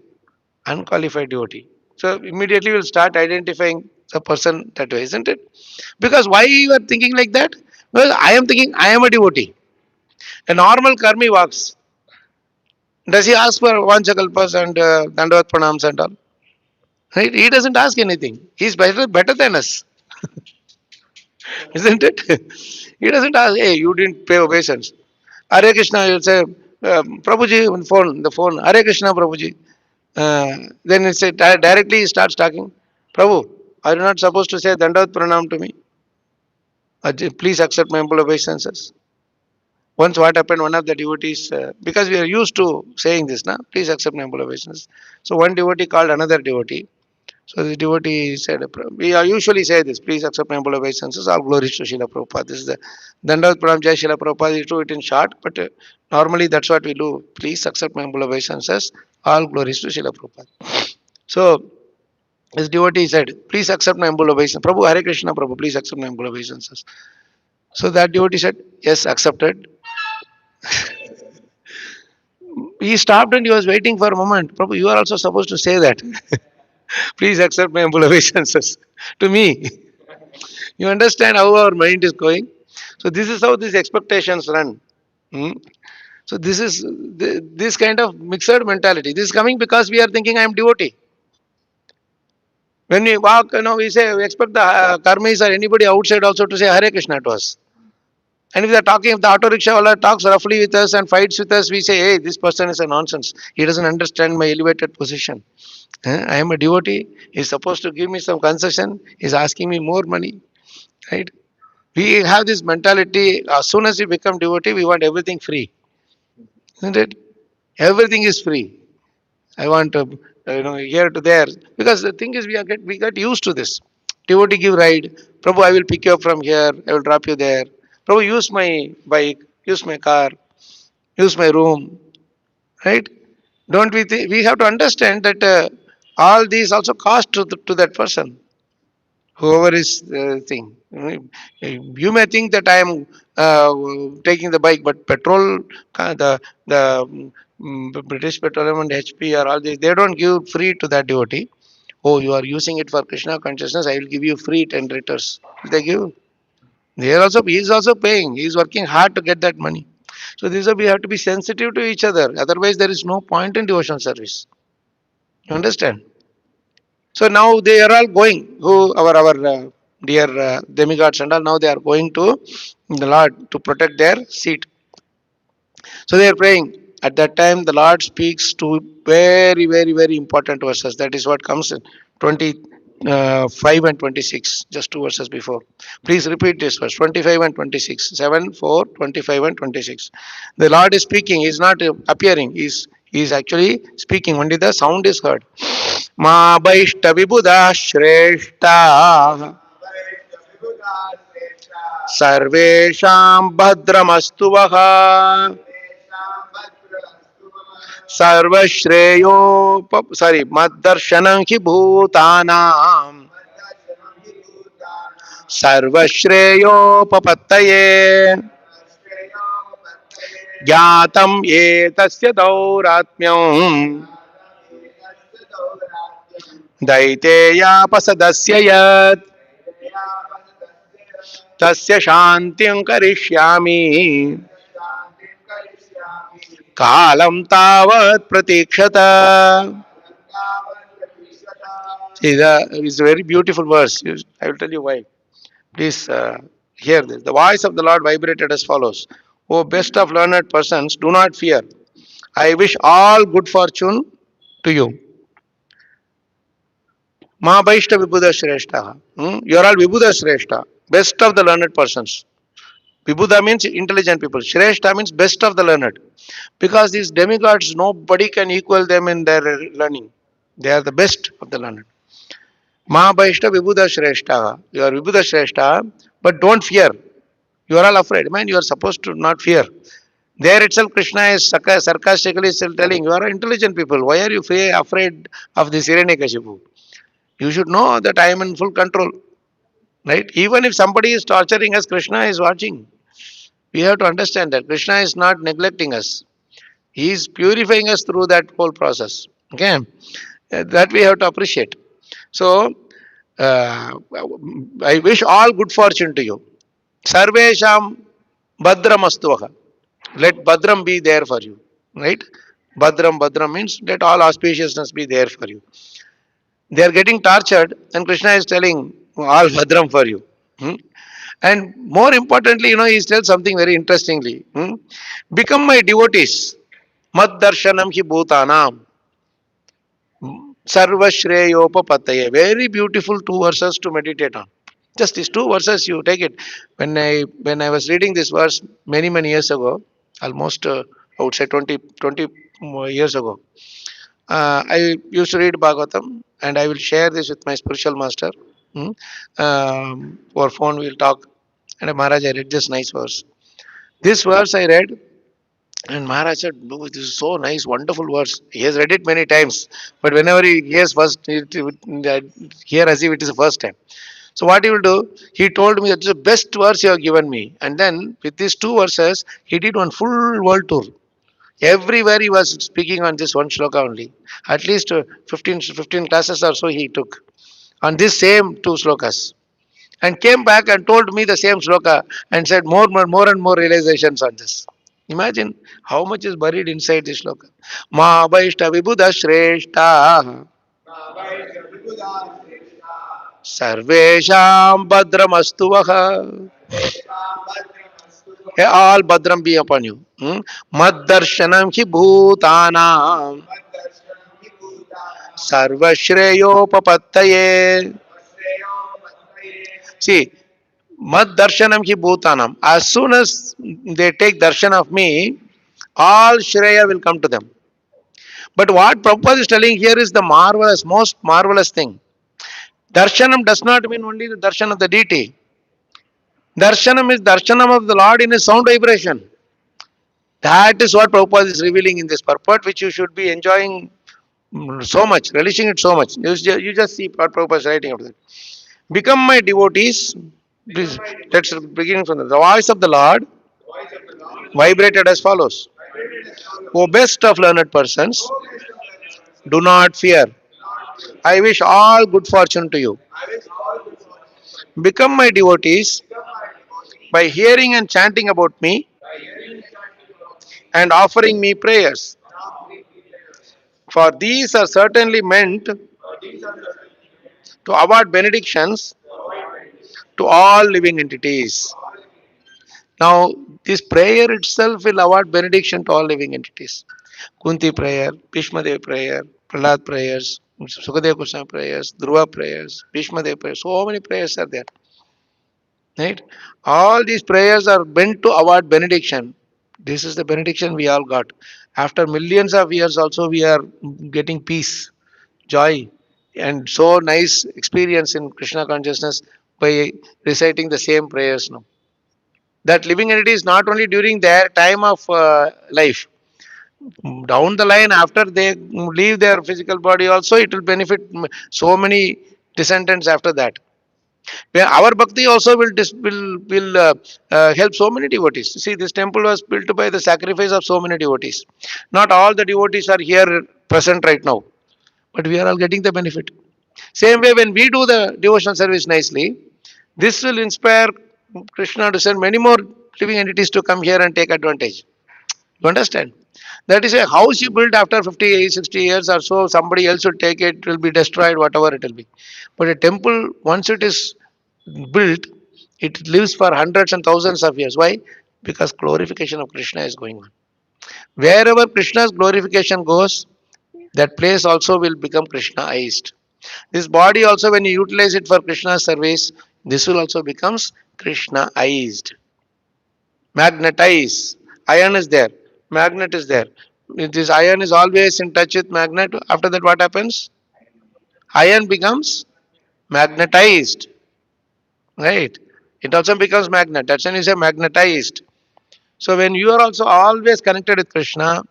unqualified devotee. So immediately you will start identifying the person that way, isn't it? Because why you are thinking like that? Well, I am thinking I am a devotee. A normal karmi walks. Does he ask for Vanchakalpas and Dandavat Pranams and all? Right? He doesn't ask anything. He's better than us, isn't it? He doesn't ask, hey, you didn't pay obeisance. Hare Krishna, you'll say, Prabhuji on the phone, Hare Krishna, Prabhuji. Then it say, directly he starts talking. Prabhu, are you not supposed to say Dandavat Pranam to me? Please accept my humble obeisances. Once what happened, one of the devotees, because we are used to saying this, now, please accept my humble obeisances. So one devotee called another devotee. So the devotee said, we usually say this, please accept my humble obeisances, all glories to Srila Prabhupada. This is the Dandavat Pranam Jai Srila Prabhupada. We do it in short, but normally that's what we do. Please accept my humble obeisances, all glories to Srila Prabhupada. So this devotee said, please accept my humble obeisance. Prabhu, Hare Krishna, Prabhu, please accept my humble obeisances. So that devotee said, yes, accepted. He stopped and he was waiting for a moment. Prabhu, you are also supposed to say that. Please accept my humble obeisances to me. You understand how our mind is going? So this is how these expectations run. Hmm? So this is this kind of mixed mentality. This is coming because we are thinking I am devotee. When we walk, we say we expect the karmis or anybody outside also to say Hare Krishna to us. And if they are talking, if the auto rickshaw wala talks roughly with us and fights with us, we say, hey, this person is a nonsense. He doesn't understand my elevated position. I am a devotee. He's supposed to give me some concession. He's asking me more money. Right? We have this mentality. As soon as we become devotee, we want everything free. Isn't it? Everything is free. I want to, here to there. Because the thing is, we get used to this. Devotee give ride. Prabhu, I will pick you up from here. I will drop you there. Prabhu, use my bike. Use my car. Use my room. Right? Don't we think? We have to understand that all these also cost to that person. Whoever is the thing. You may think that I am taking the bike, but petrol, the British Petroleum and HP or all these, they don't give free to that devotee. Oh, you are using it for Krishna consciousness. I will give you free 10 liters. They give. They are also. He is also paying. He is working hard to get that money. So this is why we have to be sensitive to each other. Otherwise, there is no point in devotional service. You understand? So now they are all going, who our dear demigods and all, now they are going to the Lord to protect their seat. So they are praying. At that time, the Lord speaks to very, very, very important verses. That is what comes in 25 and 26, just two verses before. Please repeat this verse 25 and 26. 7, 4, 25 and 26. The Lord is speaking, He is not appearing, He is actually speaking. Only the sound is heard. Ma Vaishta Vibuddha Shreshta Sarvesham Bhadramastu Vaha Sarvashreyo sorry Maddarshanam Hi Bhutanam Sarvashreyo Papattaye Jyatam Etasya Dauratmyam Daiteyapasadaस्य Yat Tasya Shantim Karishyami Kalam Tavat Pratikshata. See, it's a very beautiful verse. I will tell you why. Please hear this. The voice of the Lord vibrated as follows. O best of learned persons, do not fear. I wish all good fortune to you. Mahabhaishta Vibhuda Shrestha. You are all Vibhuda Shrestha. Best of the learned persons. Vibhuda means intelligent people. Shrestha means best of the learned. Because these demigods, nobody can equal them in their learning. They are the best of the learned. Mahabhaishta Vibhuda Shrestha. You are Vibhuda Shrestha, but don't fear. You are all afraid. Man, you are supposed to not fear. There itself, Krishna is sarcastically still telling, you are intelligent people. Why are you afraid of this Hiranyakashipu? You should know that I am in full control. Right? Even if somebody is torturing us, Krishna is watching. We have to understand that Krishna is not neglecting us. He is purifying us through that whole process. Okay? That we have to appreciate. So, I wish all good fortune to you. Sarvesham Bhadramastuvaha. Let Badram be there for you. Right? Badram, Badram means let all auspiciousness be there for you. They are getting tortured, and Krishna is telling all Badram for you. Hmm? And more importantly, he tells something very interestingly. Become my devotees. Mad darshanam hi bhutanam. Sarva Shreyopapataye. Very beautiful two verses to meditate on. Just these two verses, you take it. When I was reading this verse many years ago, almost I would say 20 more years ago, I used to read Bhagvatam, and I will share this with my spiritual master. Hmm? Over phone we'll talk. And Maharaj, I read this nice verse. This verse I read, and Maharaj said, "Oh, this is so nice, wonderful verse." He has read it many times, but whenever he hears first, hear as if it is the first time. So what he will do? He told me that is the best verse you have given me, and then with these two verses, he did one full world tour. Everywhere he was speaking on this one shloka only. At least 15 classes or so he took on this same two slokas, and came back and told me the same sloka and said more and more realizations on this. Imagine how much is buried inside this sloka. Ma vaishta vibhuda shreshta sarvesham badramastu vaha. All badram be upon you. Mad darshanam hi bhutanam sarvashreyopapattaye. See, Mad darshanam ki bhutanam. As soon as they take darshan of me, all Shreya will come to them. But what Prabhupada is telling here is the marvelous, most marvelous thing. Darshanam does not mean only the darshan of the deity. Darshanam is darshanam of the Lord in a sound vibration. That is what Prabhupada is revealing in this purport, which you should be enjoying so much, relishing it so much. You just see what Prabhupada is writing about that. Become my devotees. Please, let's begin from the voice of the Lord vibrated as follows. O best of learned persons, do not fear. I wish all good fortune to you. Become my devotees by hearing and chanting about me and offering me prayers. For these are certainly meant to award benedictions to all living entities. Now, this prayer itself will award benediction to all living entities. Kunti prayer, Bhishmadev prayer, Prahlad prayers, Sukadeva Goswami prayers, Dhruva prayers, Bhishmadev prayers. So many prayers are there. Right? All these prayers are meant to award benediction. This is the benediction we all got. After millions of years, also we are getting peace, joy, and so nice experience in Krishna consciousness by reciting the same prayers. No? That living entity is not only during their time of life. Down the line, after they leave their physical body, also it will benefit so many descendants after that. Where our bhakti also will help so many devotees. See, this temple was built by the sacrifice of so many devotees. Not all the devotees are here present right now, but we are all getting the benefit. Same way, when we do the devotional service nicely, this will inspire Krishna to send many more living entities to come here and take advantage. You understand? That is a house you build after 50, 60 years or so, somebody else will take it, it will be destroyed, whatever it will be. But a temple, once it is built, it lives for hundreds and thousands of years. Why? Because glorification of Krishna is going on. Wherever Krishna's glorification goes, that place also will become Krishnaized. This body also, when you utilize it for Krishna's service, this will also becomes Krishnaized. Magnetize. Iron is there. Magnet is there. This iron is always in touch with magnet. After that, what happens? Iron becomes magnetized. Right? It also becomes magnet. That's when you say magnetized. So when you are also always connected with Krishna,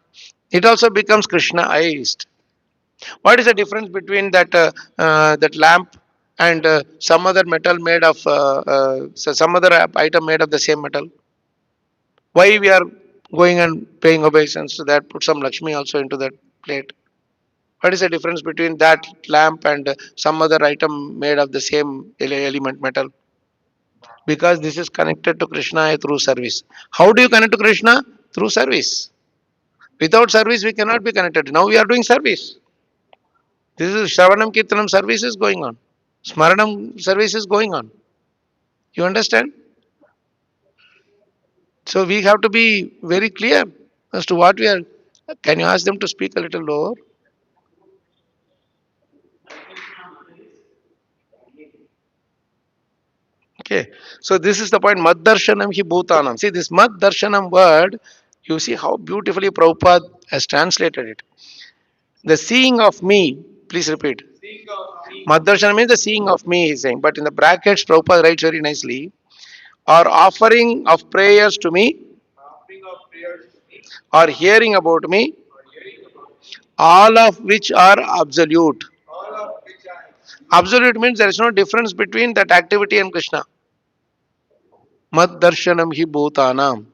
it also becomes Krishnaized. What is the difference between that lamp and some other metal made of some other item made of the same metal? Why we are going and paying obeisance to that? Put some Lakshmi also into that plate. What is the difference between that lamp and some other item made of the same element metal? Because this is connected to Krishna through service. How do you connect to Krishna? Through service. Without service, we cannot be connected. Now we are doing service. This is Shravanam Kirtanam service is going on. Smaranam service is going on. You understand? So we have to be very clear as to what we are. Can you ask them to speak a little lower? Okay. So this is the point. Mad darshanam hi bhutanam. See this mad darshanam word, you see how beautifully Prabhupada has translated it. The seeing of me, please repeat. Mad darshanam means the seeing of me, he's saying. But in the brackets, Prabhupada writes very nicely, or offering of prayers to me, or hearing about me, all of which are absolute. Absolute means there is no difference between that activity and Krishna. Mad darshanam hi bhutanam.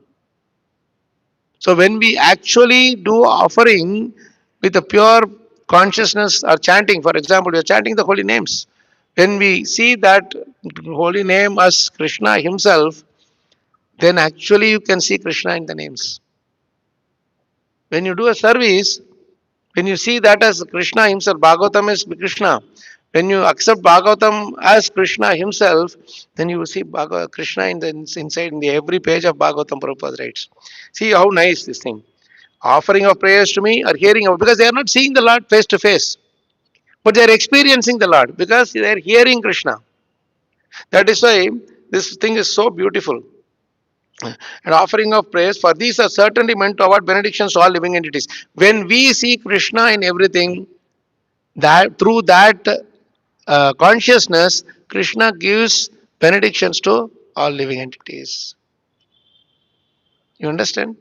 So when we actually do offering with a pure consciousness or chanting, for example, we are chanting the holy names. When we see that holy name as Krishna himself, then actually you can see Krishna in the names. When you do a service, when you see that as Krishna himself, Bhagavatam is Krishna. When you accept Bhagavatam as Krishna himself, then you will see Krishna in the inside in the every page of Bhagavatam. Prabhupada writes. See how nice this thing. Offering of prayers to me or hearing of, because they are not seeing the Lord face to face, but they are experiencing the Lord because they are hearing Krishna. That is why this thing is so beautiful. And offering of praise for these are certainly meant to award benedictions to all living entities. When we see Krishna in everything, that through that consciousness, Krishna gives benedictions to all living entities. You understand?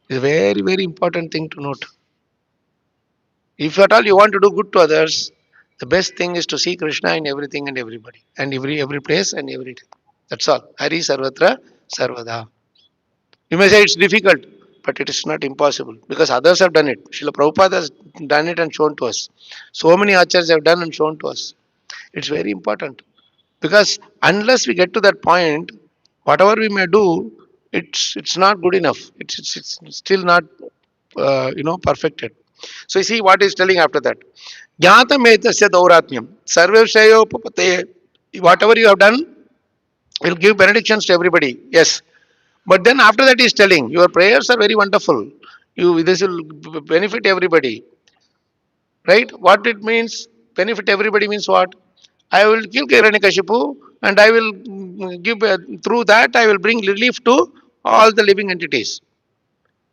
It's a very, very important thing to note. If at all you want to do good to others, the best thing is to see Krishna in everything and everybody, and every place and everything. That's all. Hari Sarvatra Sarvada. You may say it's difficult, but it is not impossible because others have done it. Srila Prabhupada has done it and shown to us. So many acharyas have done and shown to us. It's very important because unless we get to that point, whatever we may do, it's not good enough. It's still not perfected. So you see what he's telling after that. Jnatametasya dauratmyam. Sarveshayopapateya. Whatever you have done, will give benedictions to everybody. Yes. But then after that he's telling, your prayers are very wonderful. This will benefit everybody. Right? What it means, benefit everybody means what? I will kill Hiranyakashipu and I will give, through that I will bring relief to all the living entities.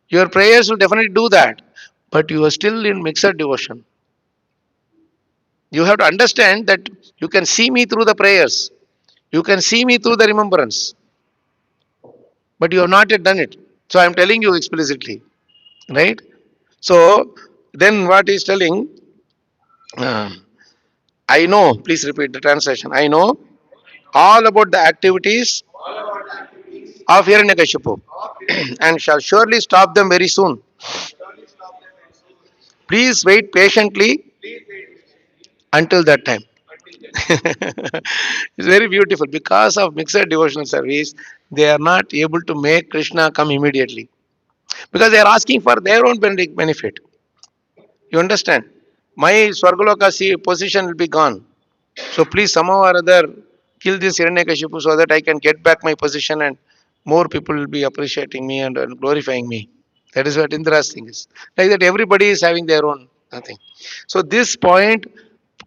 Your prayers will definitely do that. But you are still in mixed devotion. You have to understand that you can see me through the prayers. You can see me through the remembrance. But you have not yet done it. So I am telling you explicitly. Right? So then what he is telling, uh, I know, please repeat the translation. I know all about the activities of Hiranyakashipu and shall surely stop them very soon. Please wait patiently until that time. It's very beautiful. Because of mixed devotional service, they are not able to make Krishna come immediately. Because they are asking for their own benefit. You understand? My Swargaloka position will be gone. So please somehow or other kill this Hiranyakashipu so that I can get back my position and more people will be appreciating me and glorifying me. That is what Indra's thing is. Like that everybody is having their own thing. So this point,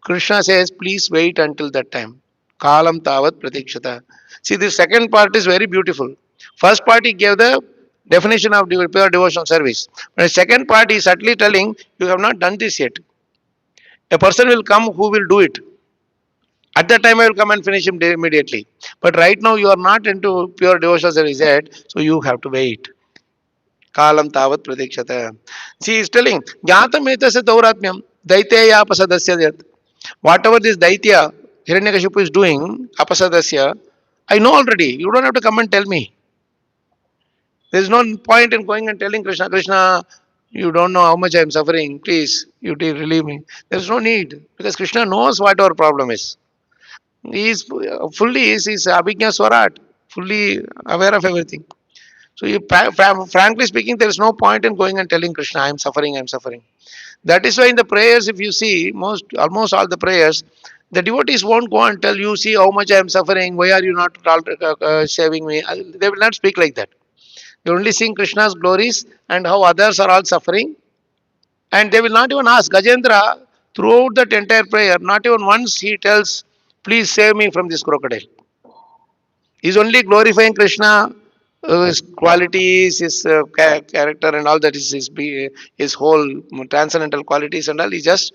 Krishna says, please wait until that time. Kalam tavat pratikshata. See, the second part is very beautiful. First part he gave the definition of pure devotional service. But the second part he is subtly telling, you have not done this yet. A person will come who will do it. At that time, I will come and finish him immediately. But right now, you are not into pure devotional service yet, so you have to wait. Kalam tavat pratikshata. See, he is telling, Jnatam etasya dauratmyam, daitya apasadasya yat. Whatever this daitya, Hiranyakashipu is doing, apasadasya, I know already. You don't have to come and tell me. There is no point in going and telling Krishna, Krishna, you don't know how much I am suffering. Please, you relieve me. There is no need because Krishna knows what our problem is. He is fully, he is Abhijna Swarat, fully aware of everything. So, frankly speaking, there is no point in going and telling Krishna, I am suffering, I am suffering. That is why in the prayers, if you see, almost all the prayers, the devotees won't go and tell you, see how much I am suffering, why are you not saving me? They will not speak like that. They only sing Krishna's glories and how others are all suffering. And they will not even ask. Gajendra, throughout that entire prayer, not even once he tells, please save me from this crocodile. He's only glorifying Krishna, his qualities, his character, and all that is his whole transcendental qualities and all. He just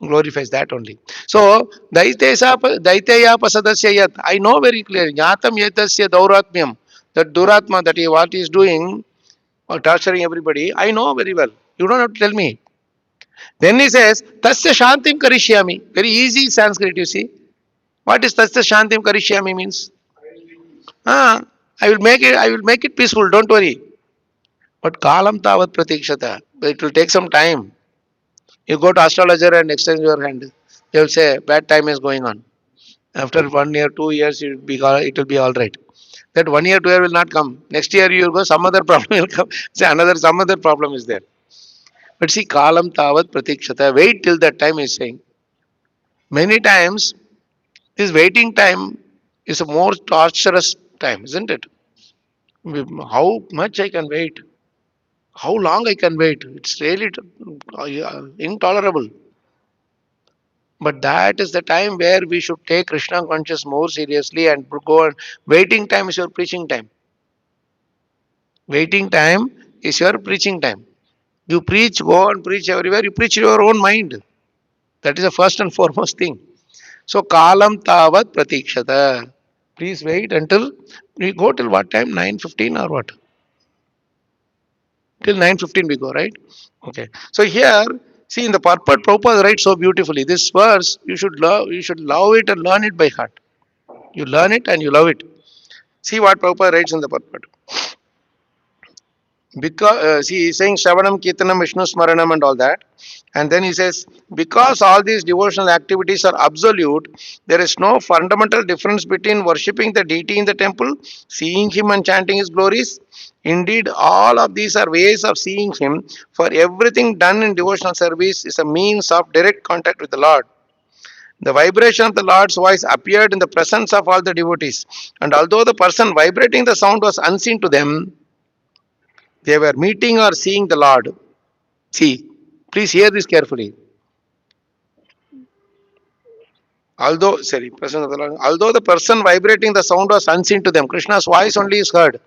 glorifies that only. So, Daitya Pasadasya Yat. I know very clearly. Yatam Yatasya Dauratmyam. That Duratma, that what he is doing, or torturing everybody, I know very well. You don't have to tell me. Then he says, Tasya Shantim Karishyami. Very easy Sanskrit, you see. What is Tasya Shantim Karishyami means? Ah, I will make it peaceful, don't worry. But Kalam Tavat Pratikshata. It will take some time. You go to astrologer and extend your hand. They will say, bad time is going on. After 1 year, 2 years, it will be all right. That 1 year, 2 year will not come. Next year you will go, some other problem will come. Say some other problem is there. But see, Kalam Tavat Pratikshata. Wait till that time is saying. Many times, this waiting time is a more torturous time, isn't it? How much I can wait? How long I can wait? It's really intolerable. But that is the time where we should take Krishna conscious more seriously and go on. Waiting time is your preaching time. Waiting time is your preaching time. You preach, go and preach everywhere. You preach your own mind. That is the first and foremost thing. So kalam tavat pratikshata. Please wait until we go till what time? 9:15 or what? Till 9:15 we go, right? Okay. So here, see in the purport, Prabhupada writes so beautifully. This verse you should love it and learn it by heart. You learn it and you love it. See what Prabhupada writes in the purport. Because see, he's saying Shravanam, Kirtanam, Vishnu Smaranam, and all that. And then he says, because all these devotional activities are absolute, there is no fundamental difference between worshipping the deity in the temple, seeing him and chanting his glories. Indeed, all of these are ways of seeing him, for everything done in devotional service is a means of direct contact with the Lord. The vibration of the Lord's voice appeared in the presence of all the devotees, and although the person vibrating the sound was unseen to them, they were meeting or seeing the Lord. See, please hear this carefully. Although the person vibrating the sound was unseen to them, Krishna's voice only is heard.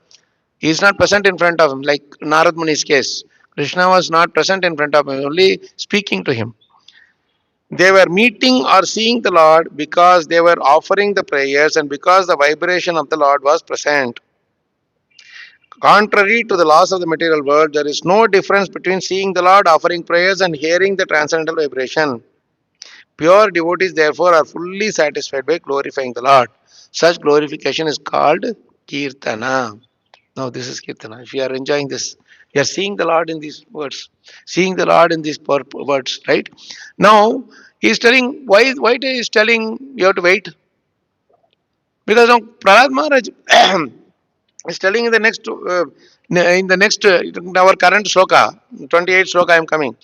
He is not present in front of him, like Narad Muni's case. Krishna was not present in front of him, only speaking to him. They were meeting or seeing the Lord because they were offering the prayers and because the vibration of the Lord was present. Contrary to the laws of the material world, there is no difference between seeing the Lord, offering prayers, and hearing the transcendental vibration. Pure devotees, therefore, are fully satisfied by glorifying the Lord. Such glorification is called Kirtana. Now, this is Kirtana. If you are enjoying this, you are seeing the Lord in these words, seeing the Lord in these words, right? Now, he is telling, why he is telling you have to wait? Because now Prahlad Maharaj is telling in the next, our current sloka, 28 sloka I am coming.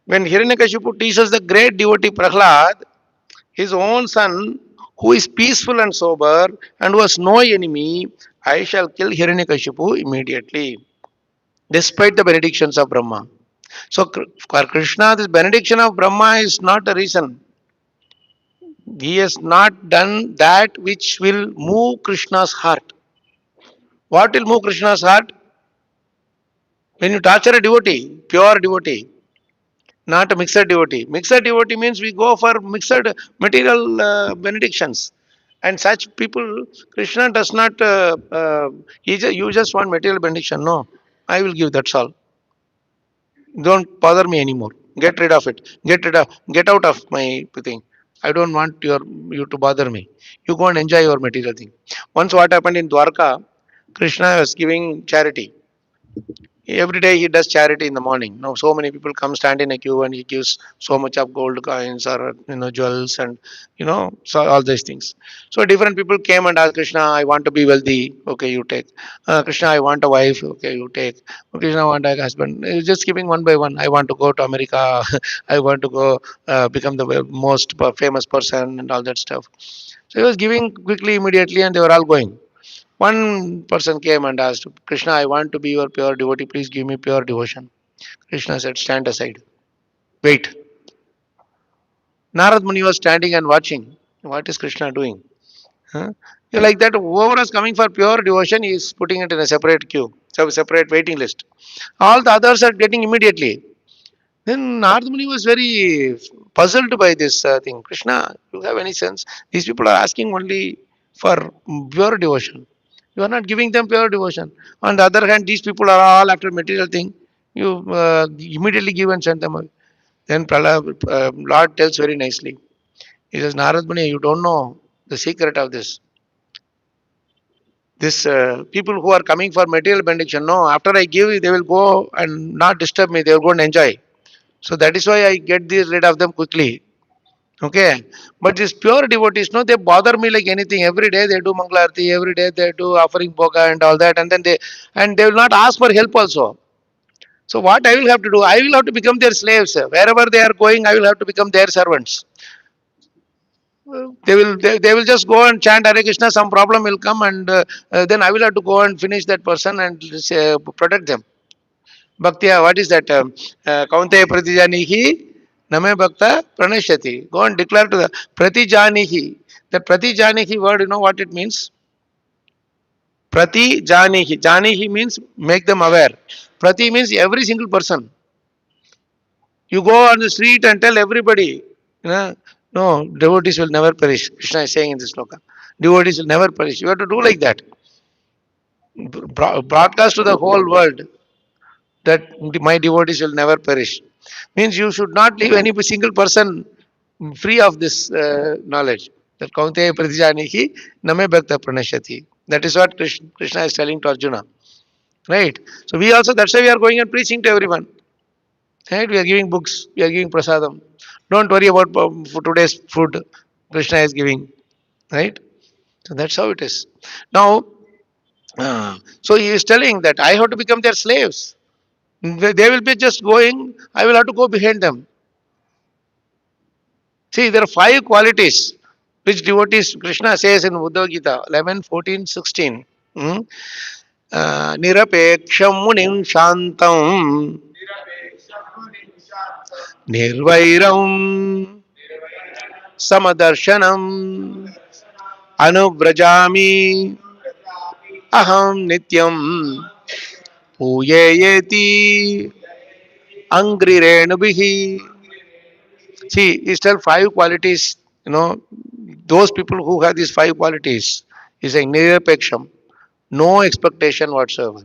When Hiranyakashipu teaches the great devotee Prahlad, his own son, who is peaceful and sober and who has no enemy, I shall kill Hiranyakashipu immediately, despite the benedictions of Brahma. So for Krishna, this benediction of Brahma is not a reason. He has not done that which will move Krishna's heart. What will move Krishna's heart? When you torture a devotee, pure devotee, not a mixed devotee. Mixed devotee means we go for mixed material benedictions. And such people, Krishna does not, you just want material benediction. No, I will give, that's all. Don't bother me anymore. Get rid of it. Get out of my thing. I don't want you to bother me. You go and enjoy your material thing. Once what happened in Dwarka, Krishna was giving charity. Every day he does charity in the morning. Now so many people come stand in a queue and he gives so much of gold coins or jewels and so all these things. So different people came and asked Krishna, I want to be wealthy. Okay, you take. Krishna, I want a wife. Okay, you take. Krishna, I want a husband. He's just giving one by one. I want to go to America. I want to go become the most famous person and all that stuff. So he was giving quickly, immediately, and they were all going. One person came and asked, Krishna, I want to be your pure devotee. Please give me pure devotion. Krishna said, stand aside. Wait. Narad Muni was standing and watching. What is Krishna doing? Huh? Like that, whoever is coming for pure devotion is putting it in a separate queue, so separate waiting list. All the others are getting immediately. Then Narad Muni was very puzzled by this thing. Krishna, you have any sense? These people are asking only for pure devotion. You are not giving them pure devotion. On the other hand, these people are all after material thing. You immediately give and send them away. Then Prahlad, Lord tells very nicely. He says, Narad Muni, you don't know the secret of this. This people who are coming for material benediction, no, after I give, they will go and not disturb me. They will go and enjoy. So that is why I get rid of them quickly. Okay. But these pure devotees, no, they bother me like anything. Every day they do Mangalarti, every day they do offering Bhoga and all that, and then they will not ask for help also. So what I will have to do? I will have to become their slaves. Wherever they are going, I will have to become their servants. They will just go and chant Hare Krishna, some problem will come, and then I will have to go and finish that person and protect them. Bhaktya, what is that? Kaunteya pratijanihi name bhakta pranashyati. Go and declare to the pratijanihi. The pratijanihi word, you know what it means? Pratijanihi. Janihi means make them aware. Prati means every single person. You go on the street and tell everybody, no, devotees will never perish. Krishna is saying in this sloka. Devotees will never perish. You have to do like that. Broadcast to the whole world that my devotees will never perish. Means you should not leave any single person free of this knowledge. That Kaunteya Pratijanihi Name Bhakta Pranashyati. That is what Krishna is telling to Arjuna. Right? So we also, that's why we are going and preaching to everyone. Right? We are giving books, we are giving prasadam. Don't worry about for today's food Krishna is giving. Right? So that's how it is. Now, so he is telling that I have to become their slaves. They will be just going, I will have to go behind them. See, there are 5 qualities which devotees, Krishna says in Uddhava Gita 11, 14, 16. Nirapeksham munim shantam nirvairam samadarshanam anuvrajami aham nityam puyeyeti angrirenubihi. See, he's tell 5 qualities, those people who have these 5 qualities, he's saying nirapeksham, no expectation whatsoever.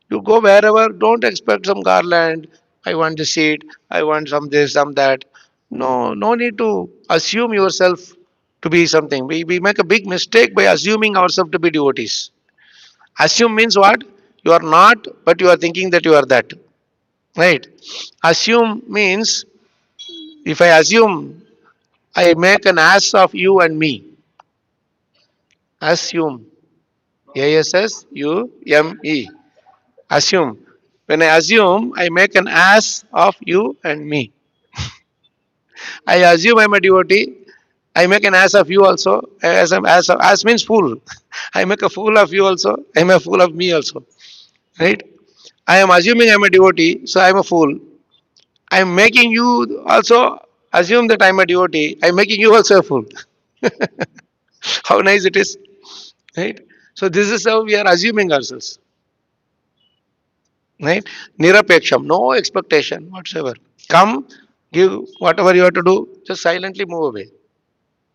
You go wherever, don't expect some garland, I want the seed, I want some this, some that. No, no need to assume yourself to be something. We make a big mistake by assuming ourselves to be devotees. Assume means what? You are not, but you are thinking that you are that. Right? Assume means if I assume, I make an ass of you and me. Assume. ASSUME. Assume. When I assume, I make an ass of you and me. I assume I'm a devotee. I make an ass of you also. As means fool. I make a fool of you also. I make a fool of me also. Right? I am assuming I'm a devotee, so I'm a fool. I'm making you also assume that I'm a devotee. I'm making you also a fool. How nice it is. Right? So this is how we are assuming ourselves. Right? Nirapeksham, no expectation whatsoever. Come, give whatever you have to do, just silently move away.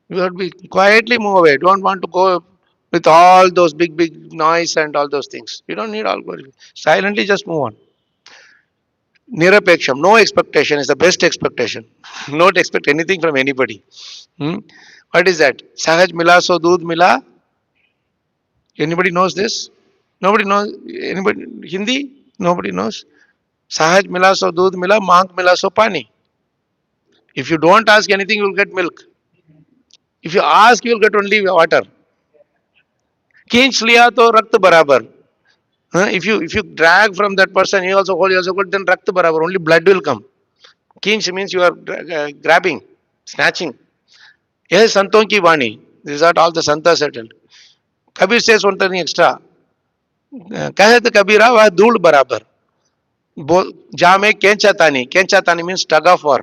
You have to be quietly move away. Don't want to go with all those big noise and all those things. You don't need all glory. Silently just move on. Nirapeksham, no expectation is the best expectation. Not expect anything from anybody. Hmm? What is that? Sahaj mila so doodh mila. Anybody knows this? Nobody knows. Anybody? Hindi? Nobody knows. Sahaj mila so doodh mila, maang mila so pani. If you don't ask anything, you will get milk. If you ask, you will get only water. Kinch liya to rakt barabar. If you drag from that person, he also hold, he also hold, then rakt barabar, only blood will come. Kinch means you are grabbing, snatching. Yes, santon ki vani. This is what all the santas settled. Kabir says one thing extra. कहे तो कबीरा वह धूल बराबर जामे केंचा तानी means tug of war.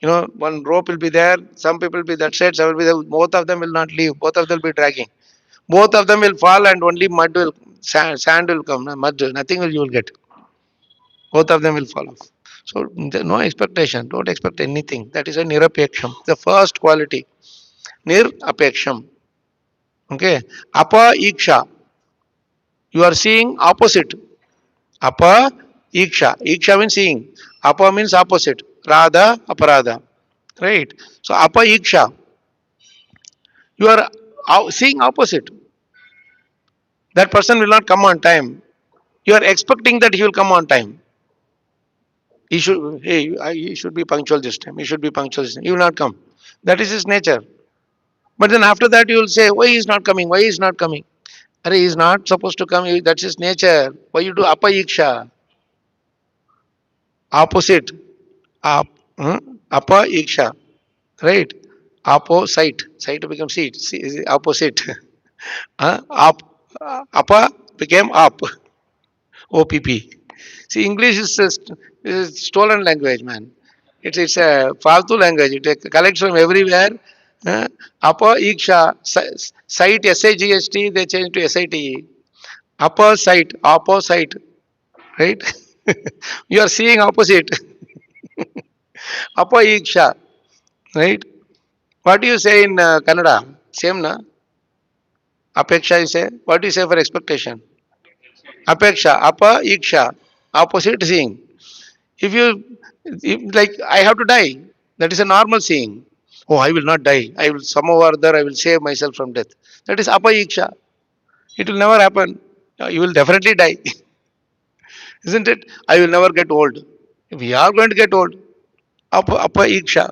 One rope will be there, some people will be that side, some will be there, both of them will not leave, both of them will be dragging, both of them will fall, and only mud will, sand will come, mud, nothing will you will get, both of them will fall off. So no expectation, don't expect anything. That is a nirapeksham, the first quality. Nirapeksham. Okay. Apa iksha, you are seeing opposite. Apa iksha, iksha means seeing, apa means opposite, radha aparadha, right? So apa iksha, you are seeing opposite. That person will not come on time. You are expecting that he will come on time. He should be punctual this time. He should be punctual this time. He will not come. That is his nature. But then after that you will say, why he is not coming? Why he is not coming? Arey, he is not supposed to come. That's his nature. Why you do apa iksha? Opposite. Up, apa iksha. Right? Opposite. Sight becomes seat. Opposite. Up. Apa became up. OPP. See, English is stolen language, man. It's a faltu language. It collects from everywhere. Upper Iksha, site SIGST, they change to SITE. Upper site, opposite, right? You are seeing opposite. Upper Iksha, right? What do you say in Kannada? Same, na? Apeksha you say. What do you say for expectation? Apeksha, apa, iksha, opposite seeing. If like I have to die, that is a normal seeing. Oh, I will not die. I will somehow or other I will save myself from death. That is apa iksha. It will never happen. You will definitely die, isn't it? I will never get old. We are going to get old. Apa iksha.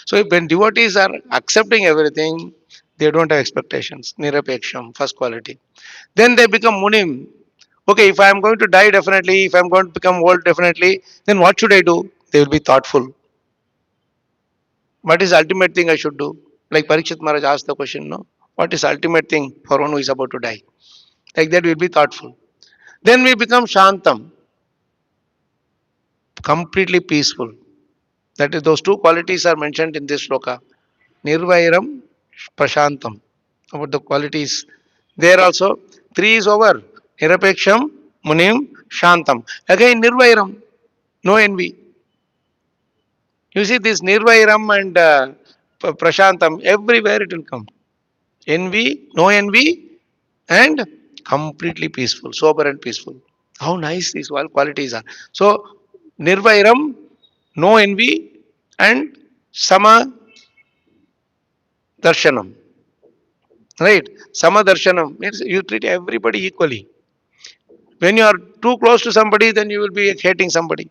So when devotees are accepting everything, they don't have expectations. Nirapeksham, first quality. Then they become munim. Okay, if I am going to die definitely, if I am going to become old definitely, then what should I do? They will be thoughtful. What is the ultimate thing I should do? Like Parikshit Maharaj asked the question, no? What is the ultimate thing for one who is about to die? Like that, we will be thoughtful. Then we become Shantam, completely peaceful. That is, those two qualities are mentioned in this sloka. Nirvairam, Prashantam. About the qualities. There also, three is over. Nirapeksham, Munim, Shantam. Again, Nirvairam, no envy. You see, this Nirvairam and Prashantam, everywhere it will come. Envy, no envy, and completely peaceful, sober and peaceful. How nice these all qualities are. So, Nirvairam, no envy, and Sama Darshanam. Right? Sama Darshanam means you treat everybody equally. When you are too close to somebody, then you will be hating somebody.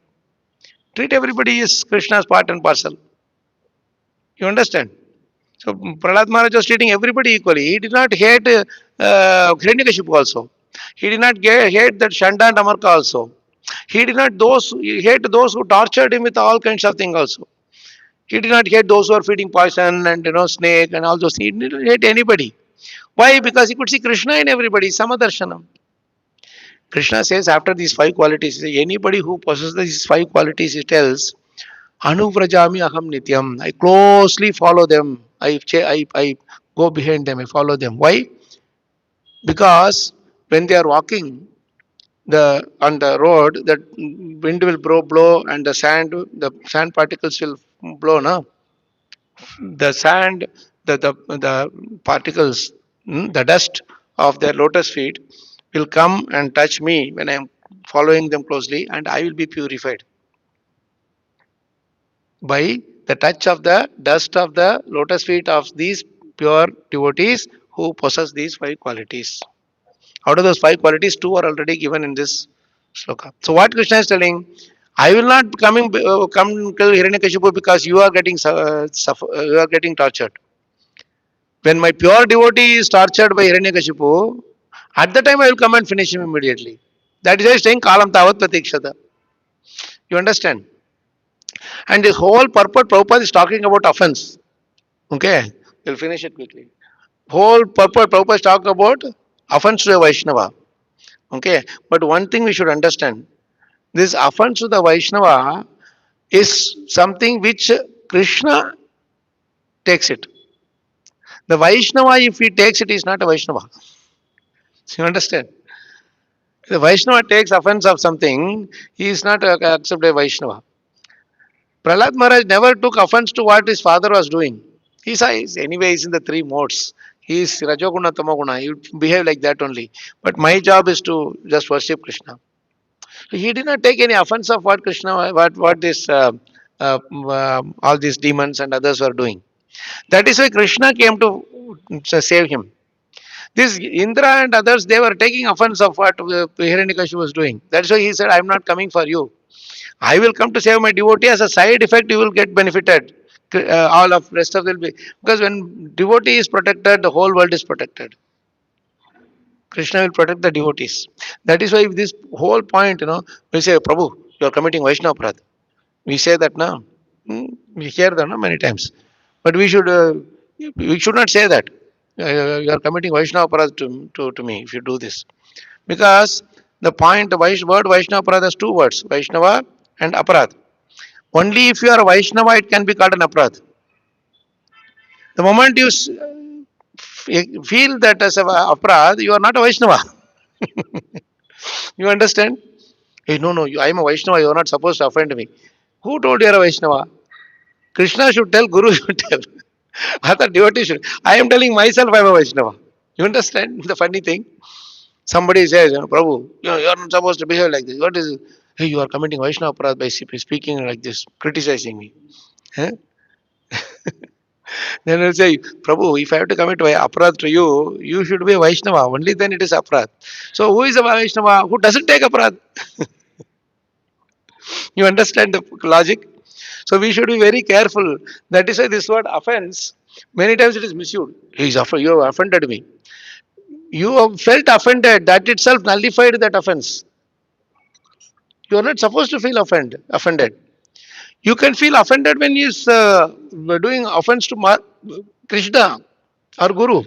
Treat everybody as Krishna's part and parcel. You understand? So Prahlad Maharaj was treating everybody equally. He did not hate Hiranyakashipu also. He did not hate that Shanda and Amarka also. He hate those who tortured him with all kinds of things also. He did not hate those who are feeding poison and snake and all those things. He didn't hate anybody. Why? Because he could see Krishna in everybody. Samadarshanam. Krishna says after these five qualities, anybody who possesses these five qualities, he tells, Anuvrajami aham nityam. I closely follow them. I go behind them. I follow them. Why? Because when they are walking on the road, the wind will blow and the sand particles will blow. No, the sand, the particles, the dust of their lotus feet will come and touch me when I am following them closely, and I will be purified by the touch of the dust of the lotus feet of these pure devotees who possess these five qualities. Out of those five qualities, two are already given in this Sloka. So what Krishna is telling, I will not come kill Hiranyakashipu because you are getting you are getting tortured. When my pure devotee is tortured by Hiranyakashipu, at the time I will come and finish him immediately. That is why he is saying Kalam Tavat Pratikshata. You understand? And the whole purpose Prabhupada is talking about offense. Okay, we'll finish it quickly. Whole purpose Prabhupada is talking about offense to a Vaishnava. Okay, but one thing we should understand, this offense to the Vaishnava is something which Krishna takes it. The Vaishnava, if he takes it, is not a Vaishnava. You understand? The Vaishnava takes offense of something, he is not accepted a Vaishnava. Prahlad Maharaj never took offense to what his father was doing. He says, anyway, he's in the three modes. He is Rajoguna, Tamoguna. You behave like that only. But my job is to just worship Krishna. So he did not take any offense of what Krishna, what this, all these demons and others were doing. That is why Krishna came to save him. This Indra and others, they were taking offense of what Hiranyakashipu was doing. That's why he said, I am not coming for you. I will come to save my devotee. As a side effect, you will get benefited. All of rest of will be, because when devotee is protected, the whole world is protected. Krishna will protect the devotees. That is why this whole point, we say, Prabhu, you are committing Vaishnava Aparadha. We say that now. We hear that no, many times. But we should not say that. You are committing Vaishnava Aparadha to me if you do this. Because the point, the word Vaishnava Aparadha has two words, Vaishnava and Aparadha. Only if you are a Vaishnava, it can be called an Aparadha. The moment you feel that as a Aparadha, you are not a Vaishnava. You understand? Hey, no, I am a Vaishnava, you are not supposed to offend me. Who told you are a Vaishnava? Krishna should tell, Guru should tell. Other devotee should. I am telling myself I am a Vaishnava. You understand the funny thing? Somebody says, Prabhu, you are not supposed to behave like this. What is it? Hey, you are committing Vaishnava Aparadha by speaking like this, criticizing me. Huh? Then I will say, Prabhu, if I have to commit Aparadha to you, you should be a Vaishnava. Only then it is Aparadha. So who is a Vaishnava? Who doesn't take Aparadha? You understand the logic? So we should be very careful. That is why this word offense, many times it is misused. You have offended me. You have felt offended. That itself nullified that offense. You are not supposed to feel offended. You can feel offended when he is doing offense to Krishna or Guru,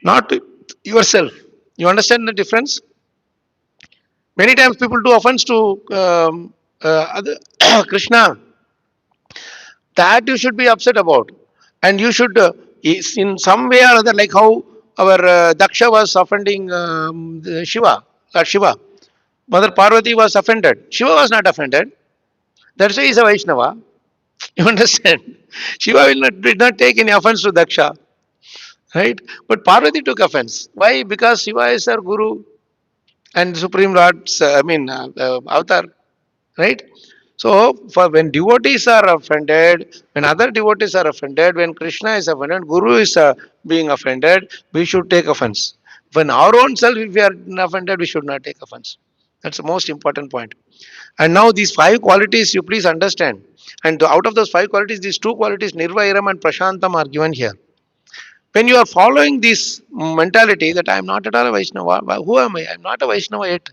not to yourself. You understand the difference? Many times people do offense to Krishna. That you should be upset about, and you should in some way or other, like how our Daksha was offending Shiva, Lord Shiva. Mother Parvati was offended. Shiva was not offended. That's why he is a Vaishnava. You understand? Shiva did not take any offense to Daksha, right? But Parvati took offense. Why? Because Shiva is her Guru and Supreme Lord's, Avatar, right? So, for when devotees are offended, when other devotees are offended, when Krishna is offended, Guru is being offended, we should take offense. When our own self, if we are offended, we should not take offense. That's the most important point. And now these five qualities, you please understand. And out of those five qualities, these two qualities, Nirvairam and Prashantam, are given here. When you are following this mentality that I am not at all a Vaishnava, who am I? I am not a Vaishnava yet.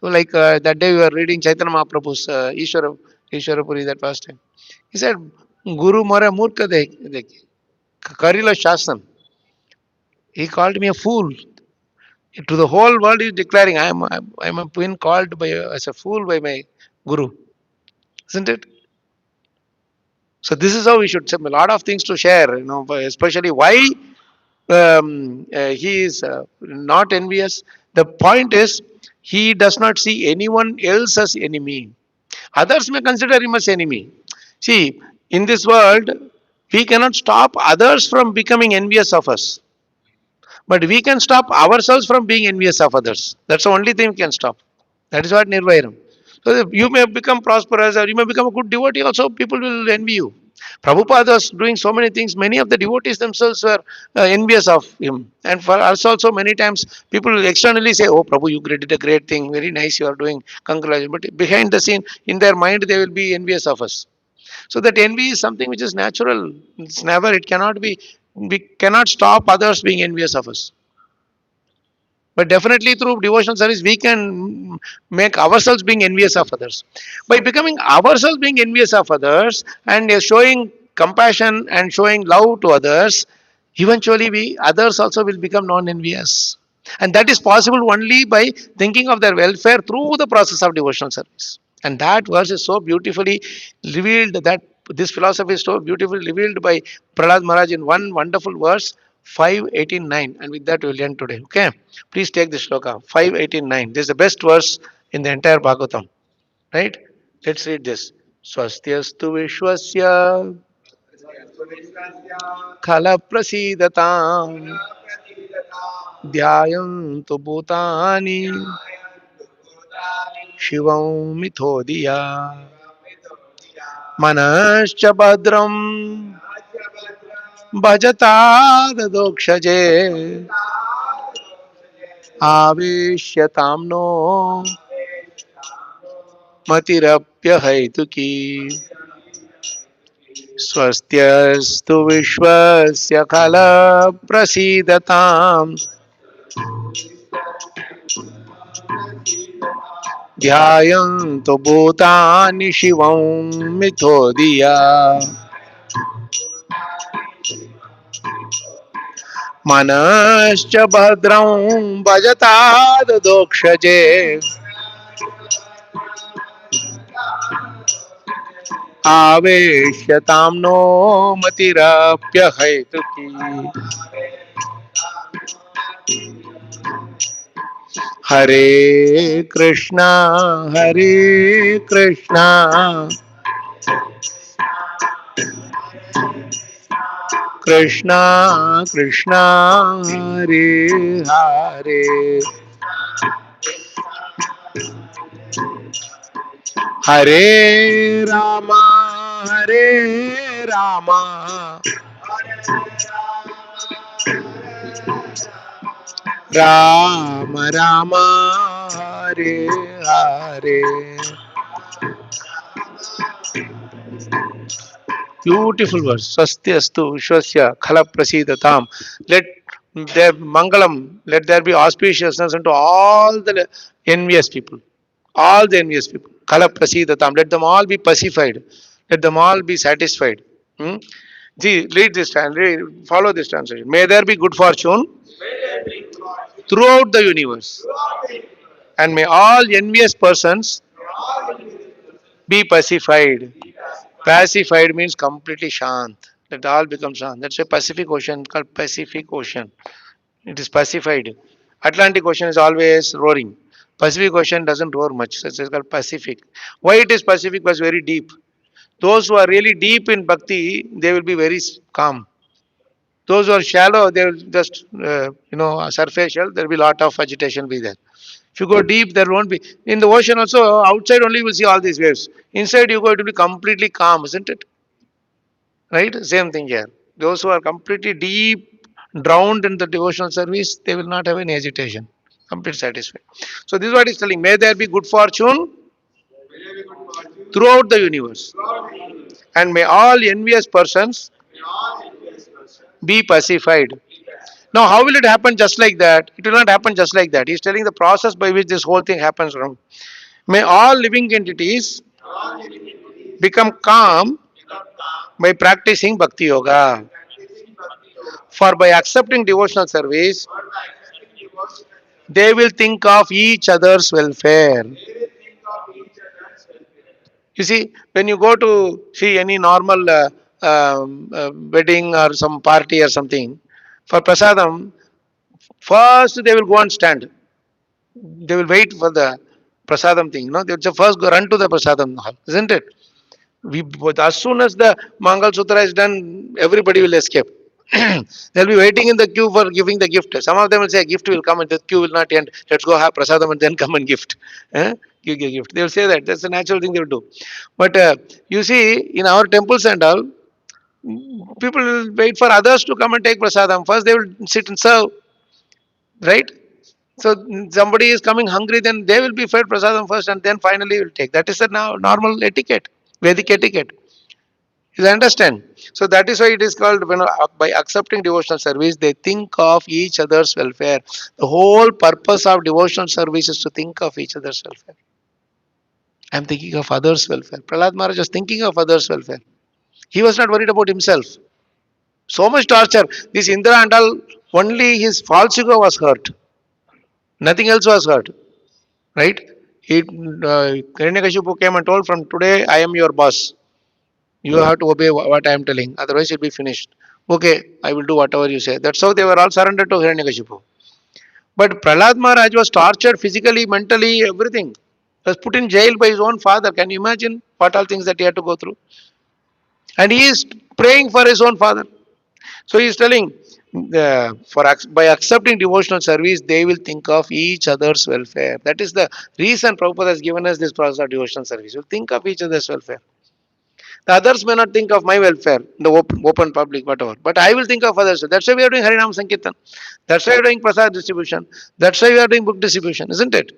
Like that day we were reading Chaitanya Mahaprabhu's Ishwarapuri that first time. He said, Guru Mara Murka Karila Shasan. He called me a fool. To the whole world he is declaring, I am been called as a fool by my Guru. Isn't it? So this is how we should say a lot of things to share, especially why he is not envious. The point is, he does not see anyone else as enemy. Others may consider him as enemy. See, in this world, we cannot stop others from becoming envious of us. But we can stop ourselves from being envious of others. That's the only thing we can stop. That is what Nirvairam. So you may become prosperous or you may become a good devotee also, people will envy you. Prabhupada was doing so many things. Many of the devotees themselves were envious of him. And for us also, many times people externally say, "Oh, Prabhu, you did a great thing. Very nice you are doing. Congratulations." But behind the scene, in their mind, they will be envious of us. So that envy is something which is natural. It's never, it cannot be, we cannot stop others being envious of us. But definitely through devotional service, we can make ourselves being envious of others. By becoming ourselves being envious of others and showing compassion and showing love to others, eventually we others also will become non-envious. And that is possible only by thinking of their welfare through the process of devotional service. And that verse is so beautifully revealed, that this philosophy is so beautifully revealed by Prahlad Maharaj in one wonderful verse, 5:18:9. And with that, we'll end today. Okay? Please take this shloka, 5:18:9. This is the best verse in the entire Bhagavatam. Right? Let's read this. Swastyastu Vishwasya Khala Prasidatam Dhyayantu Bhutani Shivam Mithodhiya Manascha Bhadram Bhajata Dokshaje Avishyatam no Matirapya Haituki स्वस्त्यस्तु विश्वस्य खल प्रसीदताम् ध्यायन्तु भूतानि शिवं मिथो धिया मनश्च भद्रं भजतादोक्षजे आवेश्यतां no मतिरप्यहैतुकी Hare Krishna Krishna Krishna Hare Hare Hare Hare Rama Ram Ram Hare Hare Beautiful verse. Swastyastu Vishwasya Khala Prasidatam. Let there Mangalam, let there be auspiciousness unto all the envious people. All the envious people. Khala Prasidatam. Let them all be pacified. Let them all be satisfied. Hmm? See, read this follow this translation. May there be good fortune throughout the universe. And may all envious persons be pacified. Pacified means completely shant. Let all become shant. That's a Pacific Ocean called Pacific Ocean. It is pacified. Atlantic Ocean is always roaring. Pacific Ocean doesn't roar much. So it's called Pacific. Why it is Pacific? Was very deep. Those who are really deep in bhakti, they will be very calm. Those who are shallow, they will just, surfacial. There will be a lot of agitation be there. If you go deep, there won't be. In the ocean also, outside only you will see all these waves. Inside you go, it will be completely calm, isn't it? Right? Same thing here. Those who are completely deep, drowned in the devotional service, they will not have any agitation. Complete satisfied. So this is what he's telling. May there be good fortune throughout the universe. And may all envious persons be pacified. Now, how will it happen just like that? It will not happen just like that. He's telling the process by which this whole thing happens wrong. May all living entities become calm by practicing bhakti yoga. For by accepting devotional service, they will think of each other's welfare. You see, when you go to see any normal wedding or some party or something, for prasadam, first they will go and stand. They will wait for the prasadam thing. They will just first go run to the prasadam hall, isn't it? As soon as the Mangal Sutra is done, everybody will escape. They'll be waiting in the queue for giving the gift. Some of them will say, gift will come and the queue will not end. Let's go have prasadam and then come and gift. Give a gift. They will say that. That's a natural thing they will do. But you see, in our temples and all, People will wait for others to come and take prasadam. First they will sit and serve, right? So somebody is coming hungry, then they will be fed prasadam first and then finally will take. That is the now normal etiquette, Vedic etiquette. You understand? So that is why it is called, by accepting devotional service, they think of each other's welfare. The whole purpose of devotional service is to think of each other's welfare. I am thinking of others' welfare. Prahlad Maharaj was thinking of others' welfare. He was not worried about himself. So much torture. This Indra and all, only his false ego was hurt. Nothing else was hurt. Right? Hiranyakashipu came and told, from today I am your boss. You have to obey what I am telling. Otherwise it will be finished. Okay, I will do whatever you say. That's how they were all surrendered to Hiranyakashipu. But Prahlad Maharaj was tortured physically, mentally, everything. He was put in jail by his own father. Can you imagine what all things that he had to go through? And he is praying for his own father. So he is telling, by accepting devotional service, they will think of each other's welfare. That is the reason Prabhupada has given us this process of devotional service. We'll think of each other's welfare. The others may not think of my welfare, the open public, whatever. But I will think of others. That's why we are doing Harinam Sankirtan. That's why we are doing Prasad distribution. That's why we are doing book distribution, isn't it?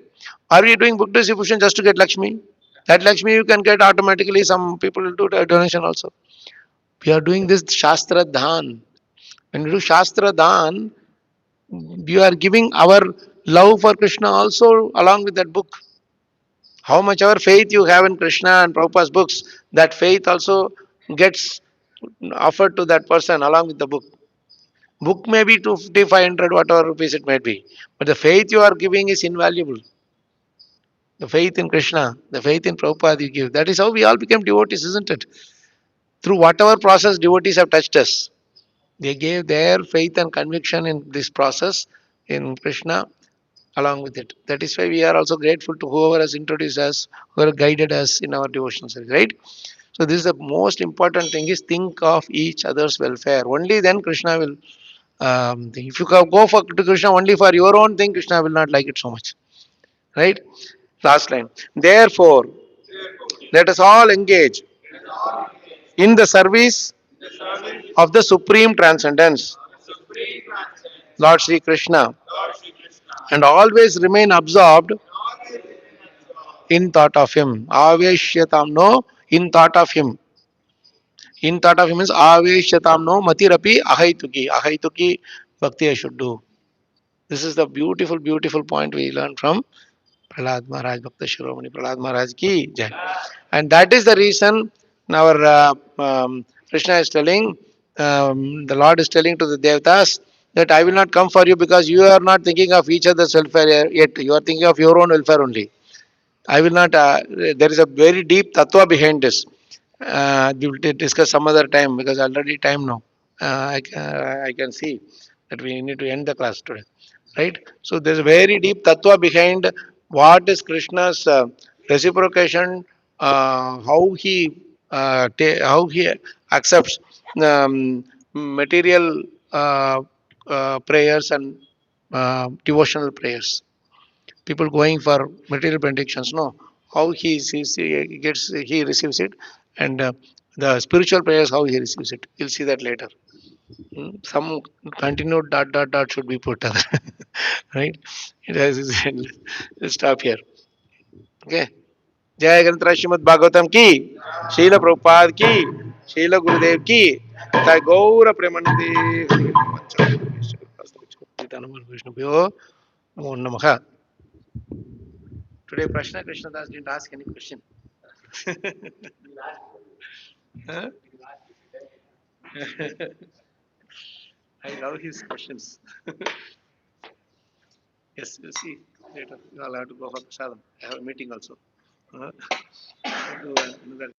Are we doing book distribution just to get Lakshmi? That Lakshmi you can get automatically. Some people will do a donation also. We are doing this Shastra Dhan. When we do Shastra Dhan, you are giving our love for Krishna also along with that book. How much ever faith you have in Krishna and Prabhupada's books, that faith also gets offered to that person along with the book. Book may be 250, 500, whatever rupees it may be. But the faith you are giving is invaluable. The faith in Krishna, the faith in Prabhupada you give. That is how we all became devotees, isn't it? Through whatever process devotees have touched us. They gave their faith and conviction in this process in Krishna along with it. That is why we are also grateful to whoever has introduced us, whoever guided us in our devotional service, right? So this is the most important thing, is think of each other's welfare. Only then Krishna will, if you go for to Krishna only for your own thing, Krishna will not like it so much. Right? Last line. Therefore, let us all engage in the service of the supreme transcendence, Lord Sri Krishna, and always remain absorbed in thought of him. Aveshyatam no, in thought of him. In thought of him means aveshyatam no matirapi ahaituki. Ahaituki bhakti I should do. This is the beautiful, beautiful point we learn from Prahlad Maharaj, Bhakta Shiromani Prahlad Maharaj ki jai. And that is the reason our Krishna is telling, the Lord is telling to the Devatas that I will not come for you because you are not thinking of each other's welfare yet. You are thinking of your own welfare only. I will not, there is a very deep tattva behind this. We will discuss some other time because already time now. I can see that we need to end the class today. Right? So there's a very deep tattva behind what is Krishna's reciprocation, how he accepts material prayers and devotional prayers. People going for material benedictions, no, how he receives it, and the spiritual prayers how he receives it. You'll see that later. Some continued dot should be put right. It has let's stop here. Okay. जय ग्रंथ श्रीमद भागवतम की, शील प्रभुपाद की, शील गुरुदेव की, तथा गौर प्रेमानंदे विष्णुभ्यो नमो नमः. Today Prashna Krishna Das didn't ask any question. Huh? I love his questions. Yes, you see, later you all have to go for prasadam. I have a meeting also. Do another